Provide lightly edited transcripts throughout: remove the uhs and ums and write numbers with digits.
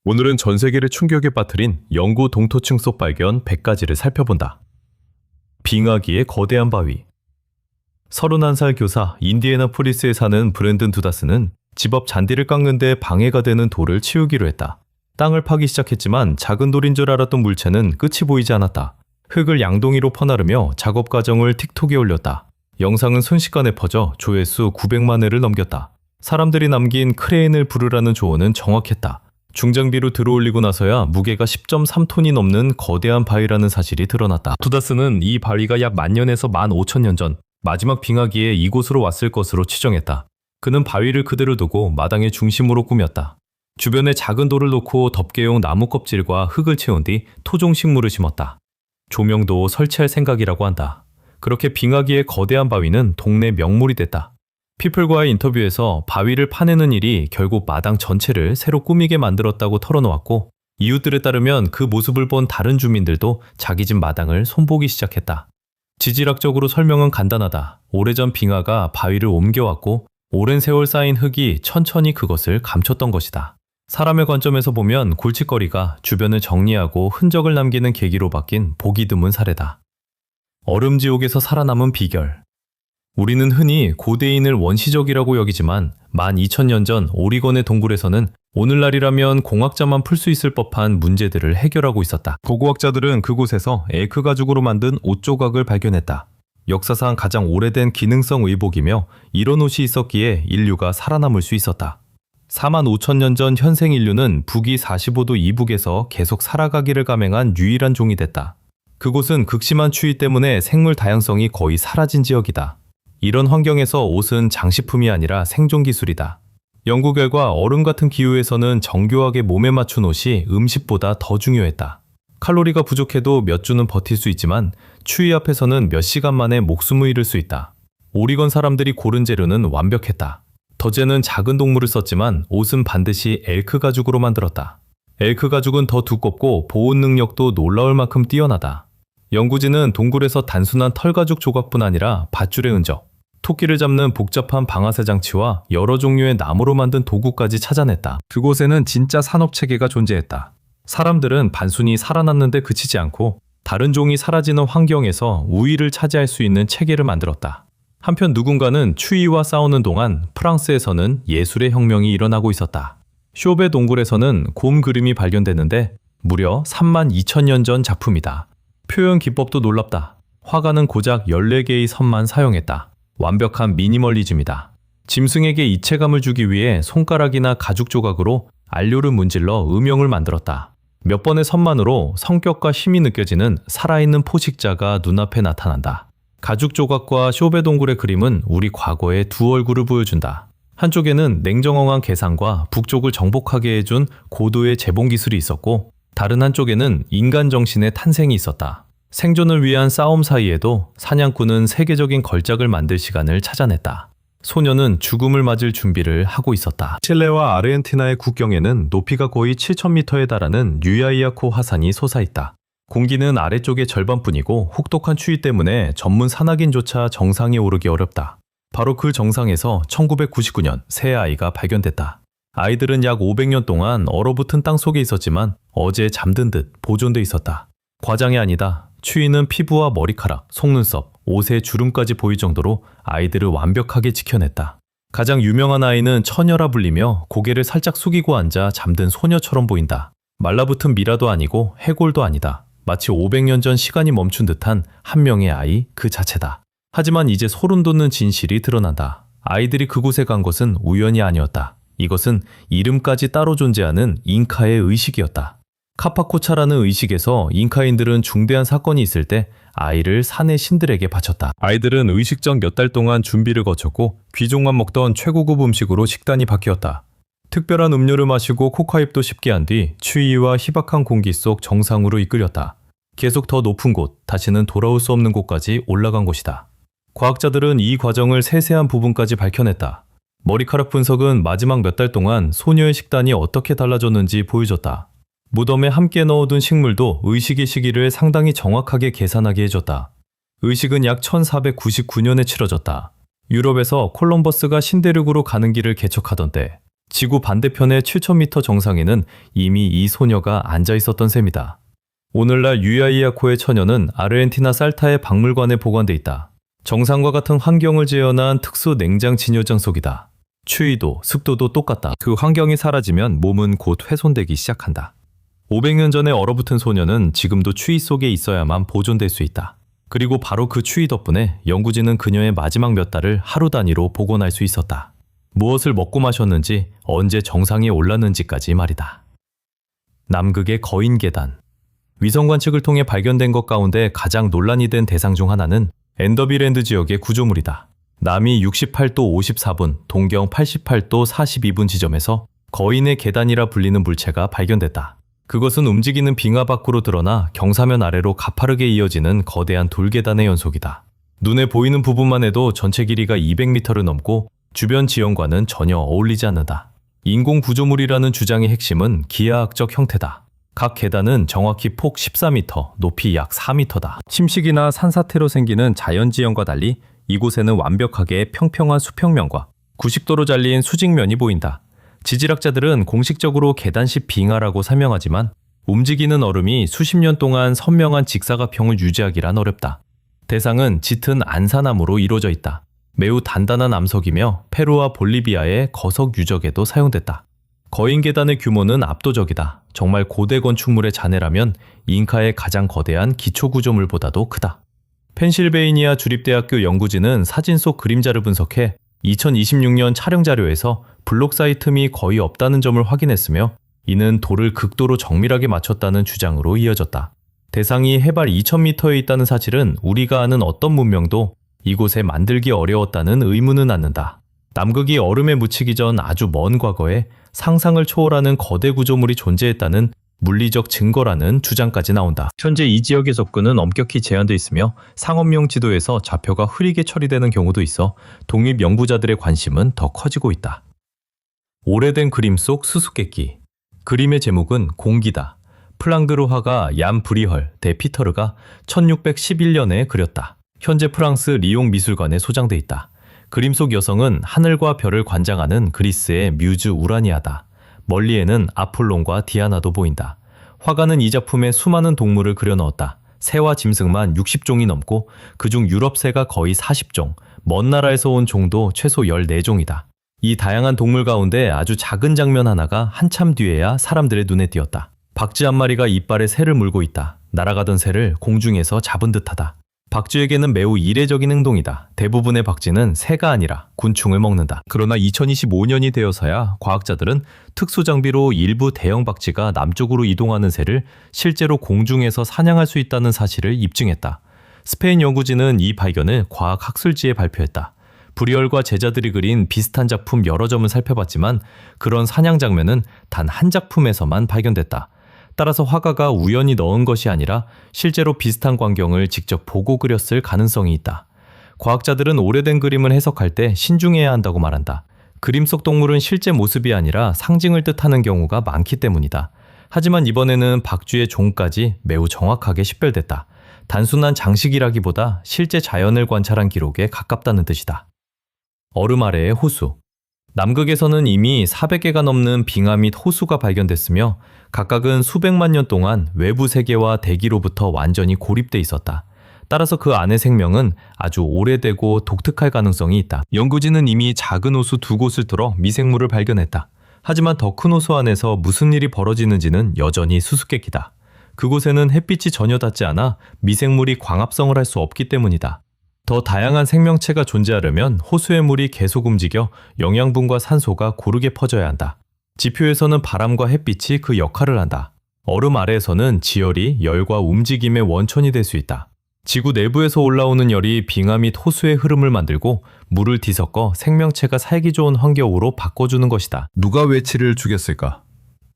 오늘은 전 세계를 충격에 빠뜨린 영구 동토층 속 발견 100가지를 살펴본다. 빙하기의 거대한 바위. 31살 교사 인디애나포리스에 사는 브랜든 두다스는 집 앞 잔디를 깎는 데 방해가 되는 돌을 치우기로 했다. 땅을 파기 시작했지만 작은 돌인 줄 알았던 물체는 끝이 보이지 않았다. 흙을 양동이로 퍼나르며 작업 과정을 틱톡에 올렸다. 영상은 순식간에 퍼져 조회수 900만 회를 넘겼다. 사람들이 남긴 크레인을 부르라는 조언은 정확했다. 중장비로 들어올리고 나서야 무게가 10.3톤이 넘는 거대한 바위라는 사실이 드러났다. 두다스는 이 바위가 약 10,000년에서 15,000년 전 마지막 빙하기에 이곳으로 왔을 것으로 추정했다. 그는 바위를 그대로 두고 마당의 중심으로 꾸몄다. 주변에 작은 돌을 놓고 덮개용 나무 껍질과 흙을 채운 뒤 토종식물을 심었다. 조명도 설치할 생각이라고 한다. 그렇게 빙하기의 거대한 바위는 동네 명물이 됐다. 피플과의 인터뷰에서 바위를 파내는 일이 결국 마당 전체를 새로 꾸미게 만들었다고 털어놓았고, 이웃들에 따르면 그 모습을 본 다른 주민들도 자기 집 마당을 손보기 시작했다. 지질학적으로 설명은 간단하다. 오래전 빙하가 바위를 옮겨왔고 오랜 세월 쌓인 흙이 천천히 그것을 감췄던 것이다. 사람의 관점에서 보면 골칫거리가 주변을 정리하고 흔적을 남기는 계기로 바뀐 보기 드문 사례다. 얼음지옥에서 살아남은 비결. 우리는 흔히 고대인을 원시적이라고 여기지만 12,000년 전 오리건의 동굴에서는 오늘날이라면 공학자만 풀 수 있을 법한 문제들을 해결하고 있었다. 고고학자들은 그곳에서 엘크 가죽으로 만든 옷 조각을 발견했다. 역사상 가장 오래된 기능성 의복이며 이런 옷이 있었기에 인류가 살아남을 수 있었다. 45,000년 전 현생 인류는 북위 45도 이북에서 계속 살아가기를 감행한 유일한 종이 됐다. 그곳은 극심한 추위 때문에 생물 다양성이 거의 사라진 지역이다. 이런 환경에서 옷은 장식품이 아니라 생존 기술이다. 연구 결과 얼음 같은 기후에서는 정교하게 몸에 맞춘 옷이 음식보다 더 중요했다. 칼로리가 부족해도 몇 주는 버틸 수 있지만 추위 앞에서는 몇 시간 만에 목숨을 잃을 수 있다. 오리건 사람들이 고른 재료는 완벽했다. 덫에는 작은 동물을 썼지만 옷은 반드시 엘크 가죽으로 만들었다. 엘크 가죽은 더 두껍고 보온 능력도 놀라울 만큼 뛰어나다. 연구진은 동굴에서 단순한 털가죽 조각뿐 아니라 밧줄의 흔적, 토끼를 잡는 복잡한 방아쇠 장치와 여러 종류의 나무로 만든 도구까지 찾아냈다. 그곳에는 진짜 산업체계가 존재했다. 사람들은 단순히 살아났는데 그치지 않고 다른 종이 사라지는 환경에서 우위를 차지할 수 있는 체계를 만들었다. 한편 누군가는 추위와 싸우는 동안 프랑스에서는 예술의 혁명이 일어나고 있었다. 쇼베 동굴에서는 곰 그림이 발견됐는데 무려 32,000년 전 작품이다. 표현 기법도 놀랍다. 화가는 고작 14개의 선만 사용했다. 완벽한 미니멀리즘이다. 짐승에게 이체감을 주기 위해 손가락이나 가죽 조각으로 안료를 문질러 음영을 만들었다. 몇 번의 선만으로 성격과 힘이 느껴지는 살아있는 포식자가 눈앞에 나타난다. 가죽 조각과 쇼베 동굴의 그림은 우리 과거의 두 얼굴을 보여준다. 한쪽에는 냉정한 계산과 북쪽을 정복하게 해준 고도의 재봉 기술이 있었고, 다른 한쪽에는 인간 정신의 탄생이 있었다. 생존을 위한 싸움 사이에도 사냥꾼은 세계적인 걸작을 만들 시간을 찾아냈다. 소녀는 죽음을 맞을 준비를 하고 있었다. 칠레와 아르헨티나의 국경에는 높이가 거의 7,000m에 달하는 유야이아코 화산이 솟아있다. 공기는 아래쪽의 절반뿐이고 혹독한 추위 때문에 전문 산악인조차 정상에 오르기 어렵다. 바로 그 정상에서 1999년 새 아이가 발견됐다. 아이들은 약 500년 동안 얼어붙은 땅 속에 있었지만 어제 잠든 듯 보존돼 있었다. 과장이 아니다. 추위는 피부와 머리카락, 속눈썹, 옷에 주름까지 보일 정도로 아이들을 완벽하게 지켜냈다. 가장 유명한 아이는 처녀라 불리며 고개를 살짝 숙이고 앉아 잠든 소녀처럼 보인다. 말라붙은 미라도 아니고 해골도 아니다. 마치 500년 전 시간이 멈춘 듯한 한 명의 아이 그 자체다. 하지만 이제 소름 돋는 진실이 드러난다. 아이들이 그곳에 간 것은 우연이 아니었다. 이것은 이름까지 따로 존재하는 잉카의 의식이었다. 카파코차라는 의식에서 잉카인들은 중대한 사건이 있을 때 아이를 산의 신들에게 바쳤다. 아이들은 의식 전 몇 달 동안 준비를 거쳤고 귀족만 먹던 최고급 음식으로 식단이 바뀌었다. 특별한 음료를 마시고 코카잎도 씹게 한 뒤 추위와 희박한 공기 속 정상으로 이끌렸다. 계속 더 높은 곳, 다시는 돌아올 수 없는 곳까지 올라간 곳이다. 과학자들은 이 과정을 세세한 부분까지 밝혀냈다. 머리카락 분석은 마지막 몇 달 동안 소녀의 식단이 어떻게 달라졌는지 보여줬다. 무덤에 함께 넣어둔 식물도 의식의 시기를 상당히 정확하게 계산하게 해줬다. 의식은 약 1499년에 치러졌다. 유럽에서 콜럼버스가 신대륙으로 가는 길을 개척하던 때, 지구 반대편의 7,000m 정상에는 이미 이 소녀가 앉아 있었던 셈이다. 오늘날 유야이아코의 처녀는 아르헨티나 살타의 박물관에 보관돼 있다. 정상과 같은 환경을 재현한 특수 냉장 진열장 속이다. 추위도 습도도 똑같다. 그 환경이 사라지면 몸은 곧 훼손되기 시작한다. 500년 전에 얼어붙은 소녀는 지금도 추위 속에 있어야만 보존될 수 있다. 그리고 바로 그 추위 덕분에 연구진은 그녀의 마지막 몇 달을 하루 단위로 복원할 수 있었다. 무엇을 먹고 마셨는지, 언제 정상에 올랐는지까지 말이다. 남극의 거인 계단. 위성 관측을 통해 발견된 것 가운데 가장 논란이 된 대상 중 하나는 엔더비랜드 지역의 구조물이다. 남이 68도 54분, 동경 88도 42분 지점에서 거인의 계단이라 불리는 물체가 발견됐다. 그것은 움직이는 빙하 밖으로 드러나 경사면 아래로 가파르게 이어지는 거대한 돌계단의 연속이다. 눈에 보이는 부분만 해도 전체 길이가 200m를 넘고 주변 지형과는 전혀 어울리지 않는다. 인공 구조물이라는 주장의 핵심은 기하학적 형태다. 각 계단은 정확히 폭 14m, 높이 약 4m다. 침식이나 산사태로 생기는 자연지형과 달리 이곳에는 완벽하게 평평한 수평면과 90도로 잘린 수직면이 보인다. 지질학자들은 공식적으로 계단식 빙하라고 설명하지만 움직이는 얼음이 수십 년 동안 선명한 직사각형을 유지하기란 어렵다. 대상은 짙은 안산암으로 이루어져 있다. 매우 단단한 암석이며 페루와 볼리비아의 거석 유적에도 사용됐다. 거인 계단의 규모는 압도적이다. 정말 고대 건축물의 잔해라면 잉카의 가장 거대한 기초구조물보다도 크다. 펜실베이니아 주립대학교 연구진은 사진 속 그림자를 분석해 2026년 촬영 자료에서 블록 사이 틈이 거의 없다는 점을 확인했으며 이는 돌을 극도로 정밀하게 맞췄다는 주장으로 이어졌다. 대상이 해발 2000m에 있다는 사실은 우리가 아는 어떤 문명도 이곳에 만들기 어려웠다는 의문은 않는다. 남극이 얼음에 묻히기 전 아주 먼 과거에 상상을 초월하는 거대 구조물이 존재했다는 물리적 증거라는 주장까지 나온다. 현재 이 지역의 접근은 엄격히 제한되어 있으며 상업용 지도에서 좌표가 흐리게 처리되는 경우도 있어 독립 연구자들의 관심은 더 커지고 있다. 오래된 그림 속 수수께끼. 그림의 제목은 공기다. 플랑드르 화가 얀 브리헐 대 피터르가 1611년에 그렸다. 현재 프랑스 리옹 미술관에 소장돼 있다. 그림 속 여성은 하늘과 별을 관장하는 그리스의 뮤즈 우라니아다. 멀리에는 아폴론과 디아나도 보인다. 화가는 이 작품에 수많은 동물을 그려넣었다. 새와 짐승만 60종이 넘고 그중 유럽 새가 거의 40종, 먼 나라에서 온 종도 최소 14종이다. 이 다양한 동물 가운데 아주 작은 장면 하나가 한참 뒤에야 사람들의 눈에 띄었다. 박쥐 한 마리가 이빨에 새를 물고 있다. 날아가던 새를 공중에서 잡은 듯하다. 박쥐에게는 매우 이례적인 행동이다. 대부분의 박쥐는 새가 아니라 곤충을 먹는다. 그러나 2025년이 되어서야 과학자들은 특수 장비로 일부 대형 박쥐가 남쪽으로 이동하는 새를 실제로 공중에서 사냥할 수 있다는 사실을 입증했다. 스페인 연구진은 이 발견을 과학학술지에 발표했다. 브리얼과 제자들이 그린 비슷한 작품 여러 점을 살펴봤지만 그런 사냥 장면은 단 한 작품에서만 발견됐다. 따라서 화가가 우연히 넣은 것이 아니라 실제로 비슷한 광경을 직접 보고 그렸을 가능성이 있다. 과학자들은 오래된 그림을 해석할 때 신중해야 한다고 말한다. 그림 속 동물은 실제 모습이 아니라 상징을 뜻하는 경우가 많기 때문이다. 하지만 이번에는 박쥐의 종까지 매우 정확하게 식별됐다. 단순한 장식이라기보다 실제 자연을 관찰한 기록에 가깝다는 뜻이다. 얼음 아래의 호수. 남극에서는 이미 400개가 넘는 빙하 및 호수가 발견됐으며 각각은 수백만 년 동안 외부 세계와 대기로부터 완전히 고립돼 있었다. 따라서 그 안의 생명은 아주 오래되고 독특할 가능성이 있다. 연구진은 이미 작은 호수 2곳을 뚫어 미생물을 발견했다. 하지만 더 큰 호수 안에서 무슨 일이 벌어지는지는 여전히 수수께끼다. 그곳에는 햇빛이 전혀 닿지 않아 미생물이 광합성을 할 수 없기 때문이다. 더 다양한 생명체가 존재하려면 호수의 물이 계속 움직여 영양분과 산소가 고르게 퍼져야 한다. 지표에서는 바람과 햇빛이 그 역할을 한다. 얼음 아래에서는 지열이 열과 움직임의 원천이 될 수 있다. 지구 내부에서 올라오는 열이 빙하 및 호수의 흐름을 만들고 물을 뒤섞어 생명체가 살기 좋은 환경으로 바꿔주는 것이다. 누가 웨치를 죽였을까?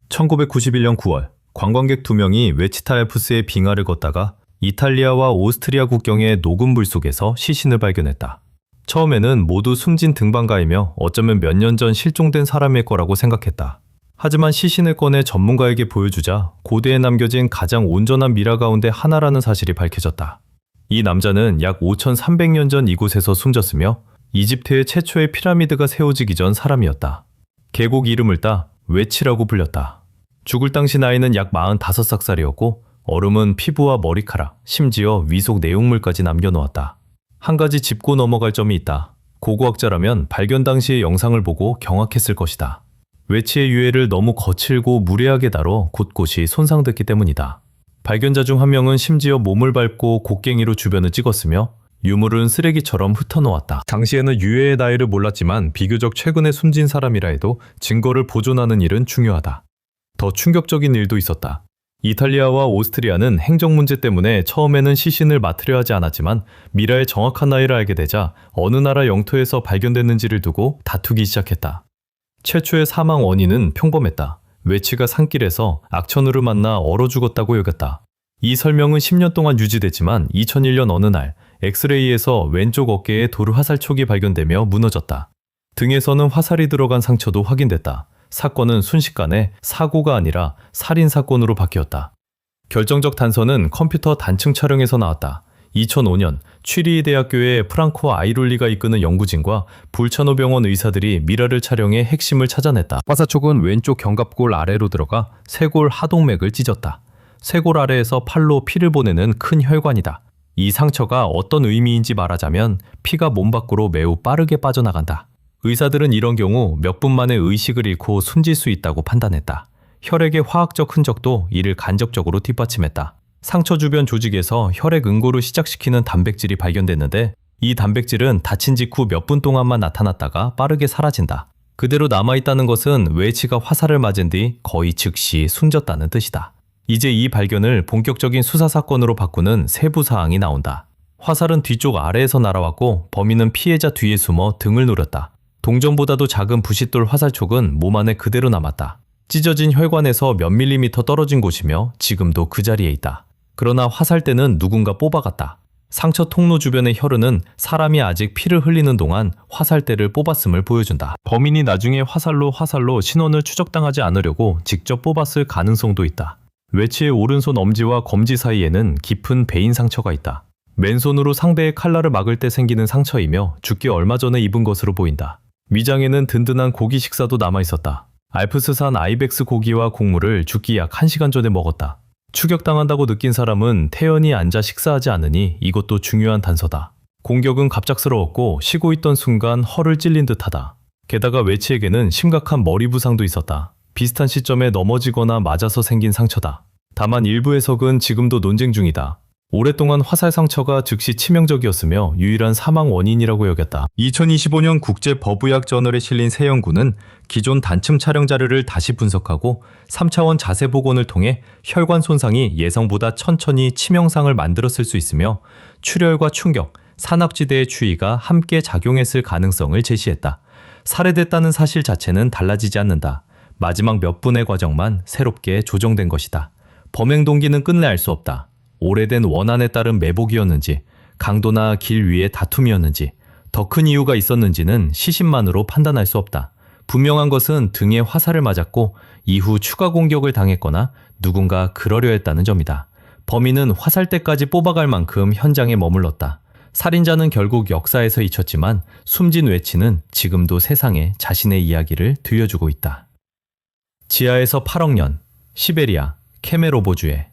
1991년 9월 관광객 2명이 웨치타 알프스의 빙하를 걷다가 이탈리아와 오스트리아 국경의 녹은 물 속에서 시신을 발견했다. 처음에는 모두 숨진 등반가이며 어쩌면 몇 년 전 실종된 사람일 거라고 생각했다. 하지만 시신을 꺼내 전문가에게 보여주자 고대에 남겨진 가장 온전한 미라 가운데 하나라는 사실이 밝혀졌다. 이 남자는 약 5300년 전 이곳에서 숨졌으며 이집트의 최초의 피라미드가 세워지기 전 사람이었다. 계곡 이름을 따 외치라고 불렸다. 죽을 당시 나이는 약 45삭살이었고 얼음은 피부와 머리카락, 심지어 위속 내용물까지 남겨놓았다. 한 가지 짚고 넘어갈 점이 있다. 고고학자라면 발견 당시의 영상을 보고 경악했을 것이다. 외치의 유해를 너무 거칠고 무례하게 다뤄 곳곳이 손상됐기 때문이다. 발견자 중 한 명은 심지어 몸을 밟고 곡괭이로 주변을 찍었으며 유물은 쓰레기처럼 흩어놓았다. 당시에는 유해의 나이를 몰랐지만 비교적 최근에 숨진 사람이라 해도 증거를 보존하는 일은 중요하다. 더 충격적인 일도 있었다. 이탈리아와 오스트리아는 행정 문제 때문에 처음에는 시신을 맡으려 하지 않았지만 미라의 정확한 나이를 알게 되자 어느 나라 영토에서 발견됐는지를 두고 다투기 시작했다. 최초의 사망 원인은 평범했다. 외치가 산길에서 악천후를 만나 얼어 죽었다고 여겼다. 이 설명은 10년 동안 유지됐지만 2001년 어느 날 엑스레이에서 왼쪽 어깨에 도르 화살촉이 발견되며 무너졌다. 등에서는 화살이 들어간 상처도 확인됐다. 사건은 순식간에 사고가 아니라 살인사건으로 바뀌었다. 결정적 단서는 컴퓨터 단층 촬영에서 나왔다. 2005년 취리히 대학교의 프랑코 아이룰리가 이끄는 연구진과 불차노 병원 의사들이 미라를 촬영해 핵심을 찾아냈다. 화살촉은 왼쪽 견갑골 아래로 들어가 쇄골 하동맥을 찢었다. 쇄골 아래에서 팔로 피를 보내는 큰 혈관이다. 이 상처가 어떤 의미인지 말하자면 피가 몸 밖으로 매우 빠르게 빠져나간다. 의사들은 이런 경우 몇 분 만에 의식을 잃고 숨질 수 있다고 판단했다. 혈액의 화학적 흔적도 이를 간접적으로 뒷받침했다. 상처 주변 조직에서 혈액 응고를 시작시키는 단백질이 발견됐는데 이 단백질은 다친 직후 몇 분 동안만 나타났다가 빠르게 사라진다. 그대로 남아있다는 것은 외치가 화살을 맞은 뒤 거의 즉시 숨졌다는 뜻이다. 이제 이 발견을 본격적인 수사사건으로 바꾸는 세부 사항이 나온다. 화살은 뒤쪽 아래에서 날아왔고 범인은 피해자 뒤에 숨어 등을 노렸다. 동전보다도 작은 부싯돌 화살촉은 몸 안에 그대로 남았다. 찢어진 혈관에서 몇 밀리미터 떨어진 곳이며 지금도 그 자리에 있다. 그러나 화살대는 누군가 뽑아갔다. 상처 통로 주변의 혈흔은 사람이 아직 피를 흘리는 동안 화살대를 뽑았음을 보여준다. 범인이 나중에 화살로 신원을 추적당하지 않으려고 직접 뽑았을 가능성도 있다. 외치의 오른손 엄지와 검지 사이에는 깊은 베인 상처가 있다. 맨손으로 상대의 칼날을 막을 때 생기는 상처이며 죽기 얼마 전에 입은 것으로 보인다. 위장에는 든든한 고기 식사도 남아있었다. 알프스산 아이벡스 고기와 곡물을 죽기 약 1시간 전에 먹었다. 추격당한다고 느낀 사람은 태연히 앉아 식사하지 않으니 이것도 중요한 단서다. 공격은 갑작스러웠고 쉬고 있던 순간 허를 찔린 듯하다. 게다가 외치에게는 심각한 머리 부상도 있었다. 비슷한 시점에 넘어지거나 맞아서 생긴 상처다. 다만 일부 해석은 지금도 논쟁 중이다. 오랫동안 화살 상처가 즉시 치명적이었으며 유일한 사망 원인이라고 여겼다. 2025년 국제법의학 저널에 실린 새 연구는 기존 단층 촬영 자료를 다시 분석하고 3차원 자세 복원을 통해 혈관 손상이 예상보다 천천히 치명상을 만들었을 수 있으며 출혈과 충격, 산악지대의 추위가 함께 작용했을 가능성을 제시했다. 살해됐다는 사실 자체는 달라지지 않는다. 마지막 몇 분의 과정만 새롭게 조정된 것이다. 범행 동기는 끝내 알 수 없다. 오래된 원한에 따른 매복이었는지, 강도나 길 위의 다툼이었는지, 더 큰 이유가 있었는지는 시신만으로 판단할 수 없다. 분명한 것은 등에 화살을 맞았고 이후 추가 공격을 당했거나 누군가 그러려 했다는 점이다. 범인은 화살대까지 뽑아갈 만큼 현장에 머물렀다. 살인자는 결국 역사에서 잊혔지만 숨진 외치는 지금도 세상에 자신의 이야기를 들려주고 있다. 지하에서 8억 년, 시베리아, 케메로보주에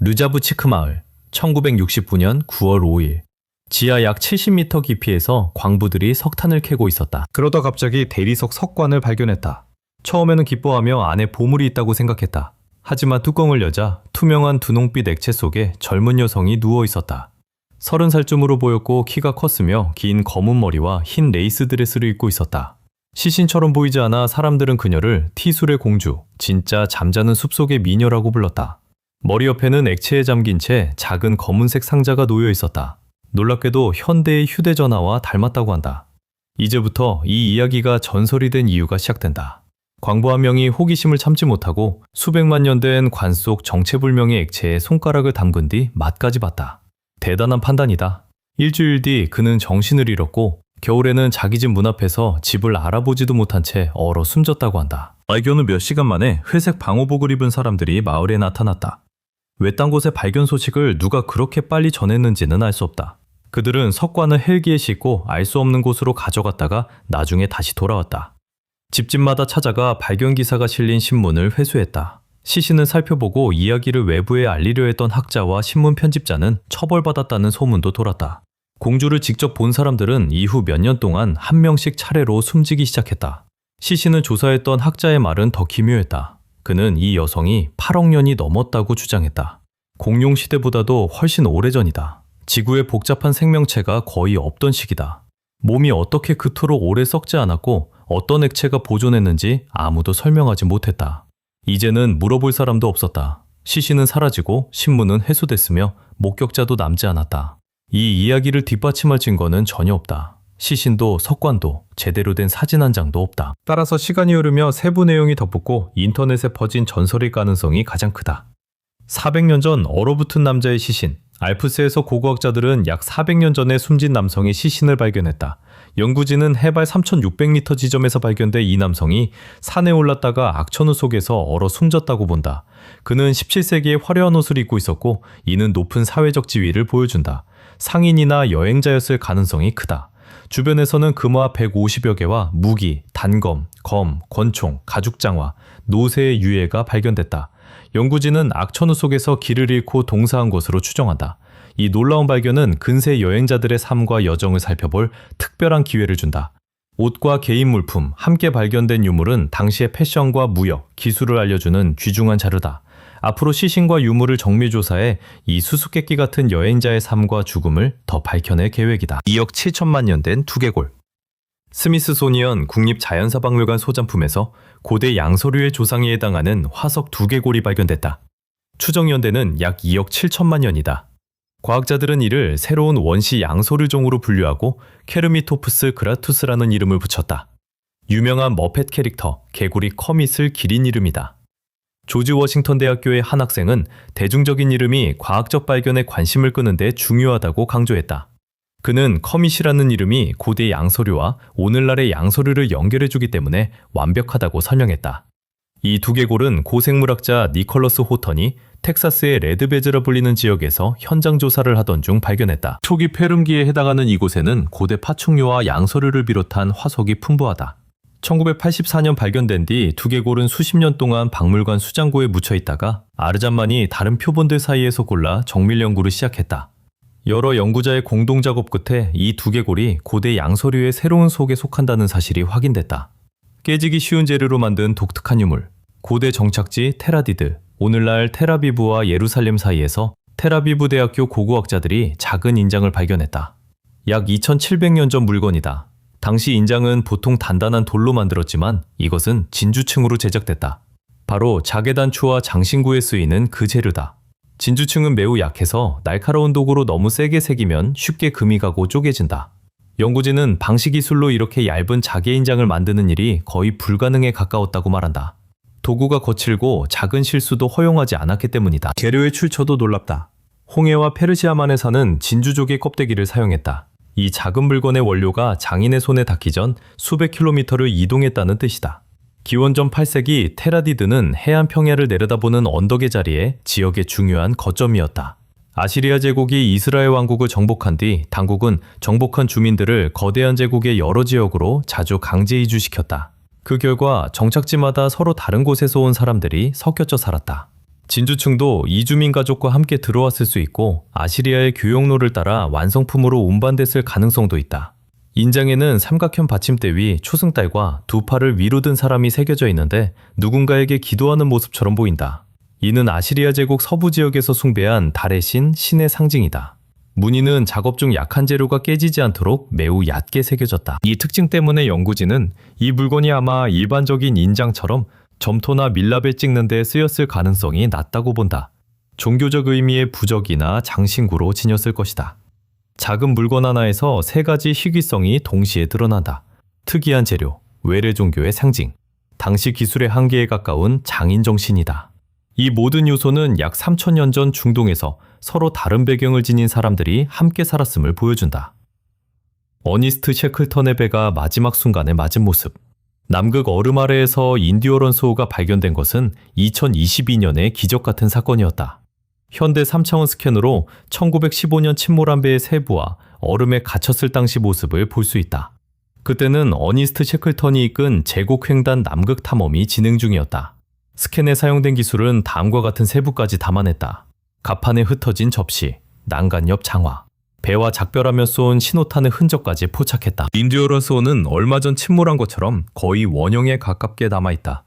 르자브치크 마을, 1969년 9월 5일. 지하 약 70m 깊이에서 광부들이 석탄을 캐고 있었다. 그러다 갑자기 대리석 석관을 발견했다. 처음에는 기뻐하며 안에 보물이 있다고 생각했다. 하지만 뚜껑을 여자 투명한 분홍빛 액체 속에 젊은 여성이 누워 있었다. 30살쯤으로 보였고 키가 컸으며 긴 검은 머리와 흰 레이스 드레스를 입고 있었다. 시신처럼 보이지 않아 사람들은 그녀를 티술의 공주, 진짜 잠자는 숲속의 미녀라고 불렀다. 머리 옆에는 액체에 잠긴 채 작은 검은색 상자가 놓여 있었다. 놀랍게도 현대의 휴대전화와 닮았다고 한다. 이제부터 이 이야기가 전설이 된 이유가 시작된다. 광부 한 명이 호기심을 참지 못하고 수백만 년 된 관 속 정체불명의 액체에 손가락을 담근 뒤 맛까지 봤다. 대단한 판단이다. 일주일 뒤 그는 정신을 잃었고 겨울에는 자기 집 문 앞에서 집을 알아보지도 못한 채 얼어 숨졌다고 한다. 발견 후 몇 시간 만에 회색 방호복을 입은 사람들이 마을에 나타났다. 외딴 곳의 발견 소식을 누가 그렇게 빨리 전했는지는 알 수 없다. 그들은 석관을 헬기에 싣고 알 수 없는 곳으로 가져갔다가 나중에 다시 돌아왔다. 집집마다 찾아가 발견 기사가 실린 신문을 회수했다. 시신을 살펴보고 이야기를 외부에 알리려 했던 학자와 신문 편집자는 처벌받았다는 소문도 돌았다. 공주를 직접 본 사람들은 이후 몇 년 동안 한 명씩 차례로 숨지기 시작했다. 시신을 조사했던 학자의 말은 더 기묘했다. 그는 이 여성이 8억 년이 넘었다고 주장했다. 공룡 시대보다도 훨씬 오래전이다. 지구에 복잡한 생명체가 거의 없던 시기다. 몸이 어떻게 그토록 오래 썩지 않았고 어떤 액체가 보존했는지 아무도 설명하지 못했다. 이제는 물어볼 사람도 없었다. 시신은 사라지고 신문은 회수됐으며 목격자도 남지 않았다. 이 이야기를 뒷받침할 증거는 전혀 없다. 시신도 석관도 제대로 된 사진 한 장도 없다. 따라서 시간이 흐르며 세부 내용이 덧붙고 인터넷에 퍼진 전설일 가능성이 가장 크다. 400년 전 얼어붙은 남자의 시신. 알프스에서 고고학자들은 약 400년 전에 숨진 남성의 시신을 발견했다. 연구진은 해발 3,600m 지점에서 발견된 이 남성이 산에 올랐다가 악천후 속에서 얼어 숨졌다고 본다. 그는 17세기에 화려한 옷을 입고 있었고 이는 높은 사회적 지위를 보여준다. 상인이나 여행자였을 가능성이 크다. 주변에서는 금화 150여 개와 무기, 단검, 검, 권총, 가죽장화, 노새의 유해가 발견됐다. 연구진은 악천후 속에서 길을 잃고 동사한 것으로 추정한다. 이 놀라운 발견은 근세 여행자들의 삶과 여정을 살펴볼 특별한 기회를 준다. 옷과 개인 물품, 함께 발견된 유물은 당시의 패션과 무역, 기술을 알려주는 귀중한 자료다. 앞으로 시신과 유물을 정밀조사해 이 수수께끼 같은 여행자의 삶과 죽음을 더 밝혀낼 계획이다. 2억 7천만 년 된 두개골. 스미스소니언 국립자연사박물관 소장품에서 고대 양서류의 조상에 해당하는 화석 두개골이 발견됐다. 추정 연대는 약 2억 7천만 년이다. 과학자들은 이를 새로운 원시 양서류종으로 분류하고 케르미토프스 그라투스라는 이름을 붙였다. 유명한 머펫 캐릭터 개구리 커밋을 기린 이름이다. 조지 워싱턴 대학교의 한 학생은 대중적인 이름이 과학적 발견에 관심을 끄는데 중요하다고 강조했다. 그는 커밋이라는 이름이 고대 양서류와 오늘날의 양서류를 연결해주기 때문에 완벽하다고 설명했다. 이 두개골은 고생물학자 니컬러스 호턴이 텍사스의 레드베즈라 불리는 지역에서 현장 조사를 하던 중 발견했다. 초기 폐름기에 해당하는 이곳에는 고대 파충류와 양서류를 비롯한 화석이 풍부하다. 1984년 발견된 뒤 두개골은 수십 년 동안 박물관 수장고에 묻혀 있다가 아르잔만이 다른 표본들 사이에서 골라 정밀 연구를 시작했다. 여러 연구자의 공동 작업 끝에 이 두개골이 고대 양서류의 새로운 속에 속한다는 사실이 확인됐다. 깨지기 쉬운 재료로 만든 독특한 유물, 고대 정착지 테라디드, 오늘날 텔아비브와 예루살렘 사이에서 텔아비브 대학교 고고학자들이 작은 인장을 발견했다. 약 2700년 전 물건이다. 당시 인장은 보통 단단한 돌로 만들었지만 이것은 진주층으로 제작됐다. 바로 자개단추와 장신구에 쓰이는 그 재료다. 진주층은 매우 약해서 날카로운 도구로 너무 세게 새기면 쉽게 금이 가고 쪼개진다. 연구진은 방시 기술로 이렇게 얇은 자개 인장을 만드는 일이 거의 불가능에 가까웠다고 말한다. 도구가 거칠고 작은 실수도 허용하지 않았기 때문이다. 재료의 출처도 놀랍다. 홍해와 페르시아만에 사는 진주족의 껍데기를 사용했다. 이 작은 물건의 원료가 장인의 손에 닿기 전 수백 킬로미터를 이동했다는 뜻이다. 기원전 8세기 테라디드는 해안 평야를 내려다보는 언덕의 자리에 지역의 중요한 거점이었다. 아시리아 제국이 이스라엘 왕국을 정복한 뒤 당국은 정복한 주민들을 거대한 제국의 여러 지역으로 자주 강제 이주시켰다. 그 결과 정착지마다 서로 다른 곳에서 온 사람들이 섞여져 살았다. 진주층도 이주민 가족과 함께 들어왔을 수 있고 아시리아의 교역로를 따라 완성품으로 운반됐을 가능성도 있다. 인장에는 삼각형 받침대 위 초승달과 두 팔을 위로 든 사람이 새겨져 있는데 누군가에게 기도하는 모습처럼 보인다. 이는 아시리아 제국 서부 지역에서 숭배한 달의 신, 신의 상징이다. 무늬는 작업 중 약한 재료가 깨지지 않도록 매우 얕게 새겨졌다. 이 특징 때문에 연구진은 이 물건이 아마 일반적인 인장처럼 점토나 밀랍을 찍는 데 쓰였을 가능성이 낮다고 본다. 종교적 의미의 부적이나 장신구로 지녔을 것이다. 작은 물건 하나에서 세 가지 희귀성이 동시에 드러난다. 특이한 재료, 외래 종교의 상징, 당시 기술의 한계에 가까운 장인 정신이다. 이 모든 요소는 약 3000년 전 중동에서 서로 다른 배경을 지닌 사람들이 함께 살았음을 보여준다. 어니스트 셰클턴의 배가 마지막 순간에 맞은 모습. 남극 얼음 아래에서 인디오런스 호가 발견된 것은 2022년의 기적 같은 사건이었다. 현대 3차원 스캔으로 1915년 침몰한 배의 세부와 얼음에 갇혔을 당시 모습을 볼 수 있다. 그때는 어니스트 셰클턴이 이끈 제국횡단 남극 탐험이 진행 중이었다. 스캔에 사용된 기술은 다음과 같은 세부까지 담아냈다. 갑판에 흩어진 접시, 난간 옆 장화, 배와 작별하며 쏜 신호탄의 흔적까지 포착했다. 인듀어런스호는 얼마 전 침몰한 것처럼 거의 원형에 가깝게 남아있다.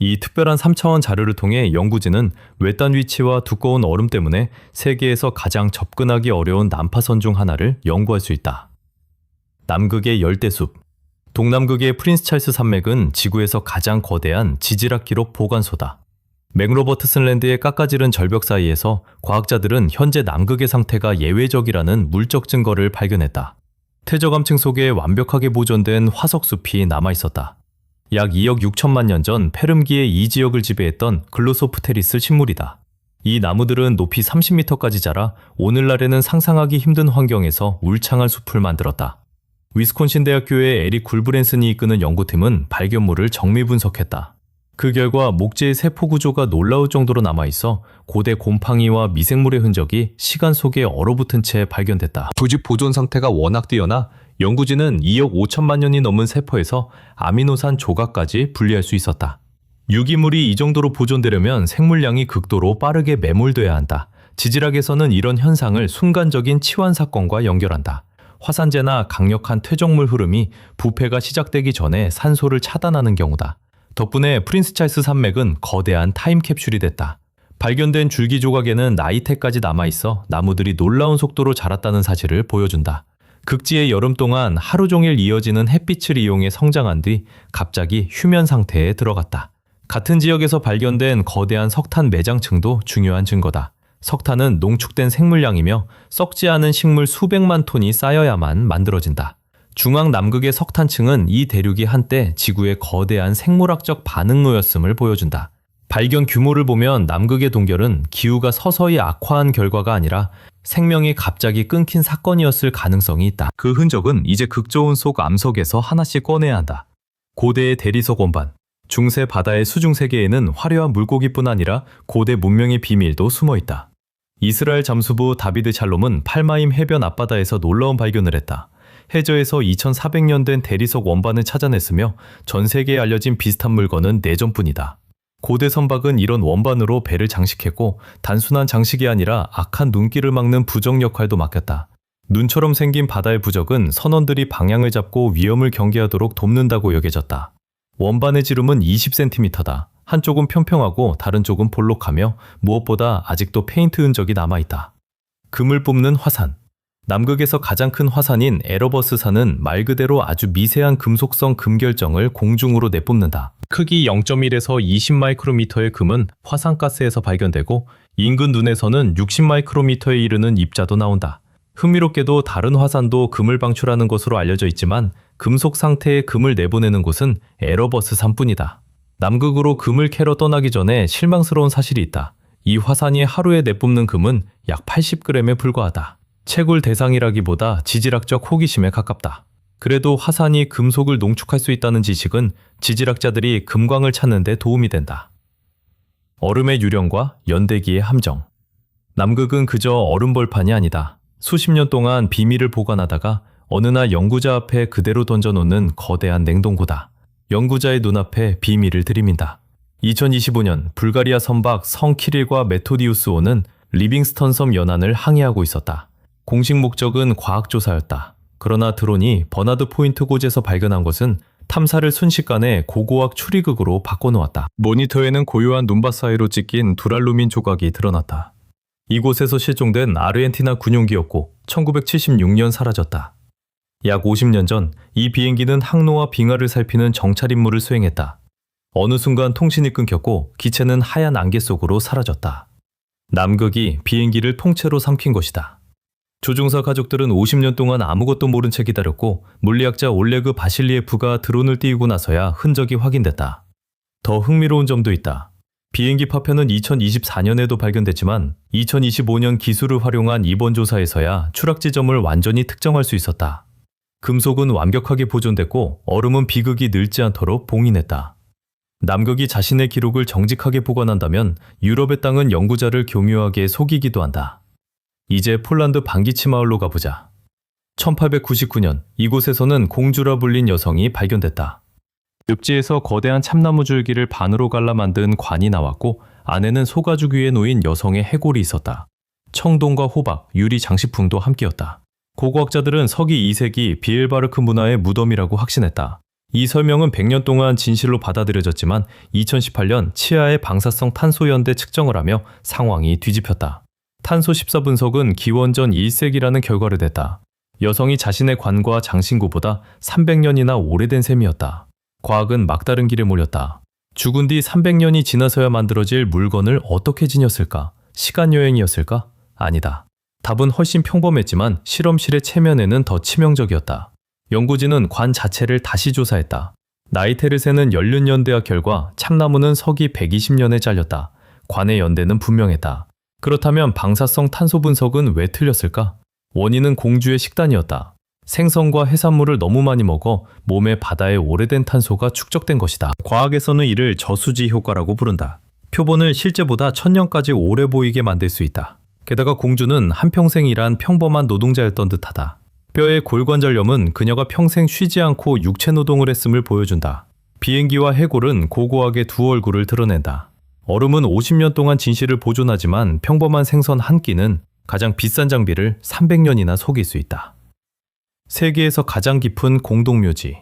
이 특별한 3차원 자료를 통해 연구진은 외딴 위치와 두꺼운 얼음 때문에 세계에서 가장 접근하기 어려운 난파선 중 하나를 연구할 수 있다. 남극의 열대숲. 동남극의 프린스 찰스 산맥은 지구에서 가장 거대한 지질학 기록 보관소다. 맥로버트슨랜드의 깎아지른 절벽 사이에서 과학자들은 현재 남극의 상태가 예외적이라는 물적 증거를 발견했다. 퇴적암층 속에 완벽하게 보존된 화석숲이 남아있었다. 약 2억 6천만 년 전 페름기의 이 지역을 지배했던 글로소프테리스 식물이다. 이 나무들은 높이 30m까지 자라 오늘날에는 상상하기 힘든 환경에서 울창한 숲을 만들었다. 위스콘신 대학교의 에릭 굴브랜슨이 이끄는 연구팀은 발견물을 정밀 분석했다. 그 결과 목재의 세포 구조가 놀라울 정도로 남아있어 고대 곰팡이와 미생물의 흔적이 시간 속에 얼어붙은 채 발견됐다. 부집 보존 상태가 워낙 뛰어나 연구진은 2억 5천만 년이 넘은 세포에서 아미노산 조각까지 분리할 수 있었다. 유기물이 이 정도로 보존되려면 생물량이 극도로 빠르게 매몰돼야 한다. 지질학에서는 이런 현상을 순간적인 치환 사건과 연결한다. 화산재나 강력한 퇴적물 흐름이 부패가 시작되기 전에 산소를 차단하는 경우다. 덕분에 프린스 찰스 산맥은 거대한 타임캡슐이 됐다. 발견된 줄기 조각에는 나이테까지 남아있어 나무들이 놀라운 속도로 자랐다는 사실을 보여준다. 극지의 여름 동안 하루 종일 이어지는 햇빛을 이용해 성장한 뒤 갑자기 휴면 상태에 들어갔다. 같은 지역에서 발견된 거대한 석탄 매장층도 중요한 증거다. 석탄은 농축된 생물량이며 썩지 않은 식물 수백만 톤이 쌓여야만 만들어진다. 중앙 남극의 석탄층은 이 대륙이 한때 지구의 거대한 생물학적 반응로였음을 보여준다. 발견 규모를 보면 남극의 동결은 기후가 서서히 악화한 결과가 아니라 생명이 갑자기 끊긴 사건이었을 가능성이 있다. 그 흔적은 이제 극저온 속 암석에서 하나씩 꺼내야 한다. 고대의 대리석 원반, 중세 바다의 수중 세계에는 화려한 물고기뿐 아니라 고대 문명의 비밀도 숨어있다. 이스라엘 잠수부 다비드 샬롬은 팔마임 해변 앞바다에서 놀라운 발견을 했다. 해저에서 2400년 된 대리석 원반을 찾아냈으며 전 세계에 알려진 비슷한 물건은 4점뿐이다. 고대 선박은 이런 원반으로 배를 장식했고 단순한 장식이 아니라 악한 눈길을 막는 부적 역할도 맡겼다. 눈처럼 생긴 바다의 부적은 선원들이 방향을 잡고 위험을 경계하도록 돕는다고 여겨졌다. 원반의 지름은 20cm다. 한쪽은 평평하고 다른 쪽은 볼록하며 무엇보다 아직도 페인트 흔적이 남아있다. 금을 뽑는 화산. 남극에서 가장 큰 화산인 에러버스산은 말 그대로 아주 미세한 금속성 금결정을 공중으로 내뿜는다. 크기 0.1에서 20마이크로미터의 금은 화산가스에서 발견되고 인근 눈에서는 60마이크로미터에 이르는 입자도 나온다. 흥미롭게도 다른 화산도 금을 방출하는 것으로 알려져 있지만 금속 상태의 금을 내보내는 곳은 에러버스산뿐이다. 남극으로 금을 캐러 떠나기 전에 실망스러운 사실이 있다. 이 화산이 하루에 내뿜는 금은 약 80g에 불과하다. 채굴 대상이라기보다 지질학적 호기심에 가깝다. 그래도 화산이 금속을 농축할 수 있다는 지식은 지질학자들이 금광을 찾는 데 도움이 된다. 얼음의 유령과 연대기의 함정. 남극은 그저 얼음벌판이 아니다. 수십 년 동안 비밀을 보관하다가 어느 날 연구자 앞에 그대로 던져놓는 거대한 냉동고다. 연구자의 눈앞에 비밀을 들이민다. 2025년 불가리아 선박 성 키릴과 메토디우스호는 리빙스턴 섬 연안을 항해하고 있었다. 공식 목적은 과학조사였다. 그러나 드론이 버나드 포인트 고지에서 발견한 것은 탐사를 순식간에 고고학 추리극으로 바꿔놓았다. 모니터에는 고요한 눈밭 사이로 찍힌 두랄루민 조각이 드러났다. 이곳에서 실종된 아르헨티나 군용기였고 1976년 사라졌다. 약 50년 전 이 비행기는 항로와 빙하를 살피는 정찰 임무를 수행했다. 어느 순간 통신이 끊겼고 기체는 하얀 안개 속으로 사라졌다. 남극이 비행기를 통째로 삼킨 것이다. 조종사 가족들은 50년 동안 아무것도 모른 채 기다렸고 물리학자 올레그 바실리에프가 드론을 띄우고 나서야 흔적이 확인됐다. 더 흥미로운 점도 있다. 비행기 파편은 2024년에도 발견됐지만 2025년 기술을 활용한 이번 조사에서야 추락 지점을 완전히 특정할 수 있었다. 금속은 완벽하게 보존됐고 얼음은 비극이 늙지 않도록 봉인했다. 남극이 자신의 기록을 정직하게 보관한다면 유럽의 땅은 연구자를 교묘하게 속이기도 한다. 이제 폴란드 방기치 마을로 가보자. 1899년 이곳에서는 공주라 불린 여성이 발견됐다. 늪지에서 거대한 참나무 줄기를 반으로 갈라 만든 관이 나왔고 안에는 소가죽 위에 놓인 여성의 해골이 있었다. 청동과 호박, 유리 장식품도 함께였다. 고고학자들은 서기 2세기 비엘바르크 문화의 무덤이라고 확신했다. 이 설명은 100년 동안 진실로 받아들여졌지만 2018년 치아의 방사성 탄소 연대 측정을 하며 상황이 뒤집혔다. 탄소 14분석은 기원전 1세기라는 결과를 냈다. 여성이 자신의 관과 장신구보다 300년이나 오래된 셈이었다. 과학은 막다른 길에 몰렸다. 죽은 뒤 300년이 지나서야 만들어질 물건을 어떻게 지녔을까? 시간여행이었을까? 아니다. 답은 훨씬 평범했지만 실험실의 체면에는 더 치명적이었다. 연구진은 관 자체를 다시 조사했다. 나이테를 세는 연륜연대학 결과 참나무는 서기 120년에 잘렸다. 관의 연대는 분명했다. 그렇다면 방사성 탄소 분석은 왜 틀렸을까? 원인은 공주의 식단이었다. 생선과 해산물을 너무 많이 먹어 몸에 바다의 오래된 탄소가 축적된 것이다. 과학에서는 이를 저수지 효과라고 부른다. 표본을 실제보다 1000년까지 오래 보이게 만들 수 있다. 게다가 공주는 한평생 일한 평범한 노동자였던 듯하다. 뼈의 골관절염은 그녀가 평생 쉬지 않고 육체 노동을 했음을 보여준다. 비행기와 해골은 고고하게 두 얼굴을 드러낸다. 얼음은 50년 동안 진실을 보존하지만 평범한 생선 한 끼는 가장 비싼 장비를 300년이나 속일 수 있다. 세계에서 가장 깊은 공동묘지.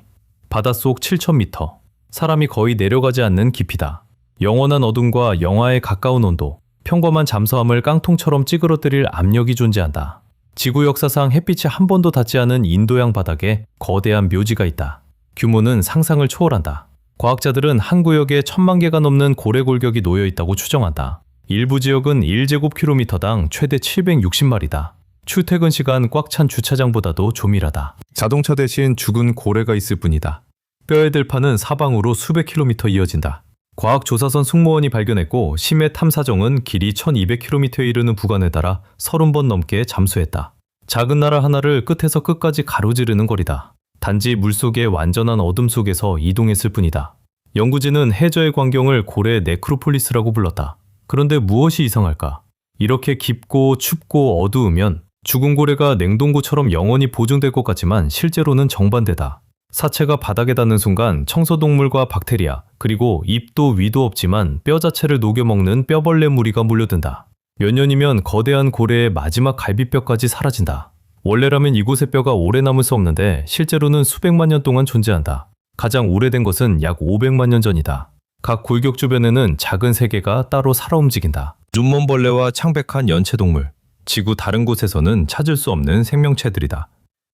바닷속 7,000m. 사람이 거의 내려가지 않는 깊이다. 영원한 어둠과 영하에 가까운 온도. 평범한 잠수함을 깡통처럼 찌그러뜨릴 압력이 존재한다. 지구 역사상 햇빛이 한 번도 닿지 않은 인도양 바닥에 거대한 묘지가 있다. 규모는 상상을 초월한다. 과학자들은 한 구역에 1000만 개가 넘는 고래골격이 놓여 있다고 추정한다. 일부 지역은 1제곱킬로미터당 최대 760마리다. 출퇴근 시간 꽉 찬 주차장보다도 조밀하다. 자동차 대신 죽은 고래가 있을 뿐이다. 뼈의 들판은 사방으로 수백 킬로미터 이어진다. 과학조사선 승무원이 발견했고 심해 탐사정은 길이 1200km에 이르는 구간에 따라 30번 넘게 잠수했다. 작은 나라 하나를 끝에서 끝까지 가로지르는 거리다. 단지 물속의 완전한 어둠 속에서 이동했을 뿐이다. 연구진은 해저의 광경을 고래 네크로폴리스라고 불렀다. 그런데 무엇이 이상할까? 이렇게 깊고 춥고 어두우면 죽은 고래가 냉동고처럼 영원히 보존될 것 같지만 실제로는 정반대다. 사체가 바닥에 닿는 순간 청소동물과 박테리아, 그리고 입도 위도 없지만 뼈 자체를 녹여먹는 뼈벌레 무리가 몰려든다. 몇 년이면 거대한 고래의 마지막 갈비뼈까지 사라진다. 원래라면 이곳의 뼈가 오래 남을 수 없는데 실제로는 수백만 년 동안 존재한다. 가장 오래된 것은 약 500만 년 전이다. 각 골격 주변에는 작은 세계가 따로 살아 움직인다. 눈먼벌레와 창백한 연체동물, 지구 다른 곳에서는 찾을 수 없는 생명체들이다.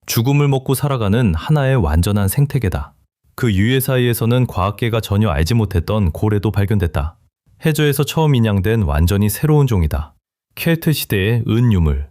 죽음을 먹고 살아가는 하나의 완전한 생태계다. 그 유해 사이에서는 과학계가 전혀 알지 못했던 고래도 발견됐다. 해저에서 처음 인양된 완전히 새로운 종이다. 켈트 시대의 은유물.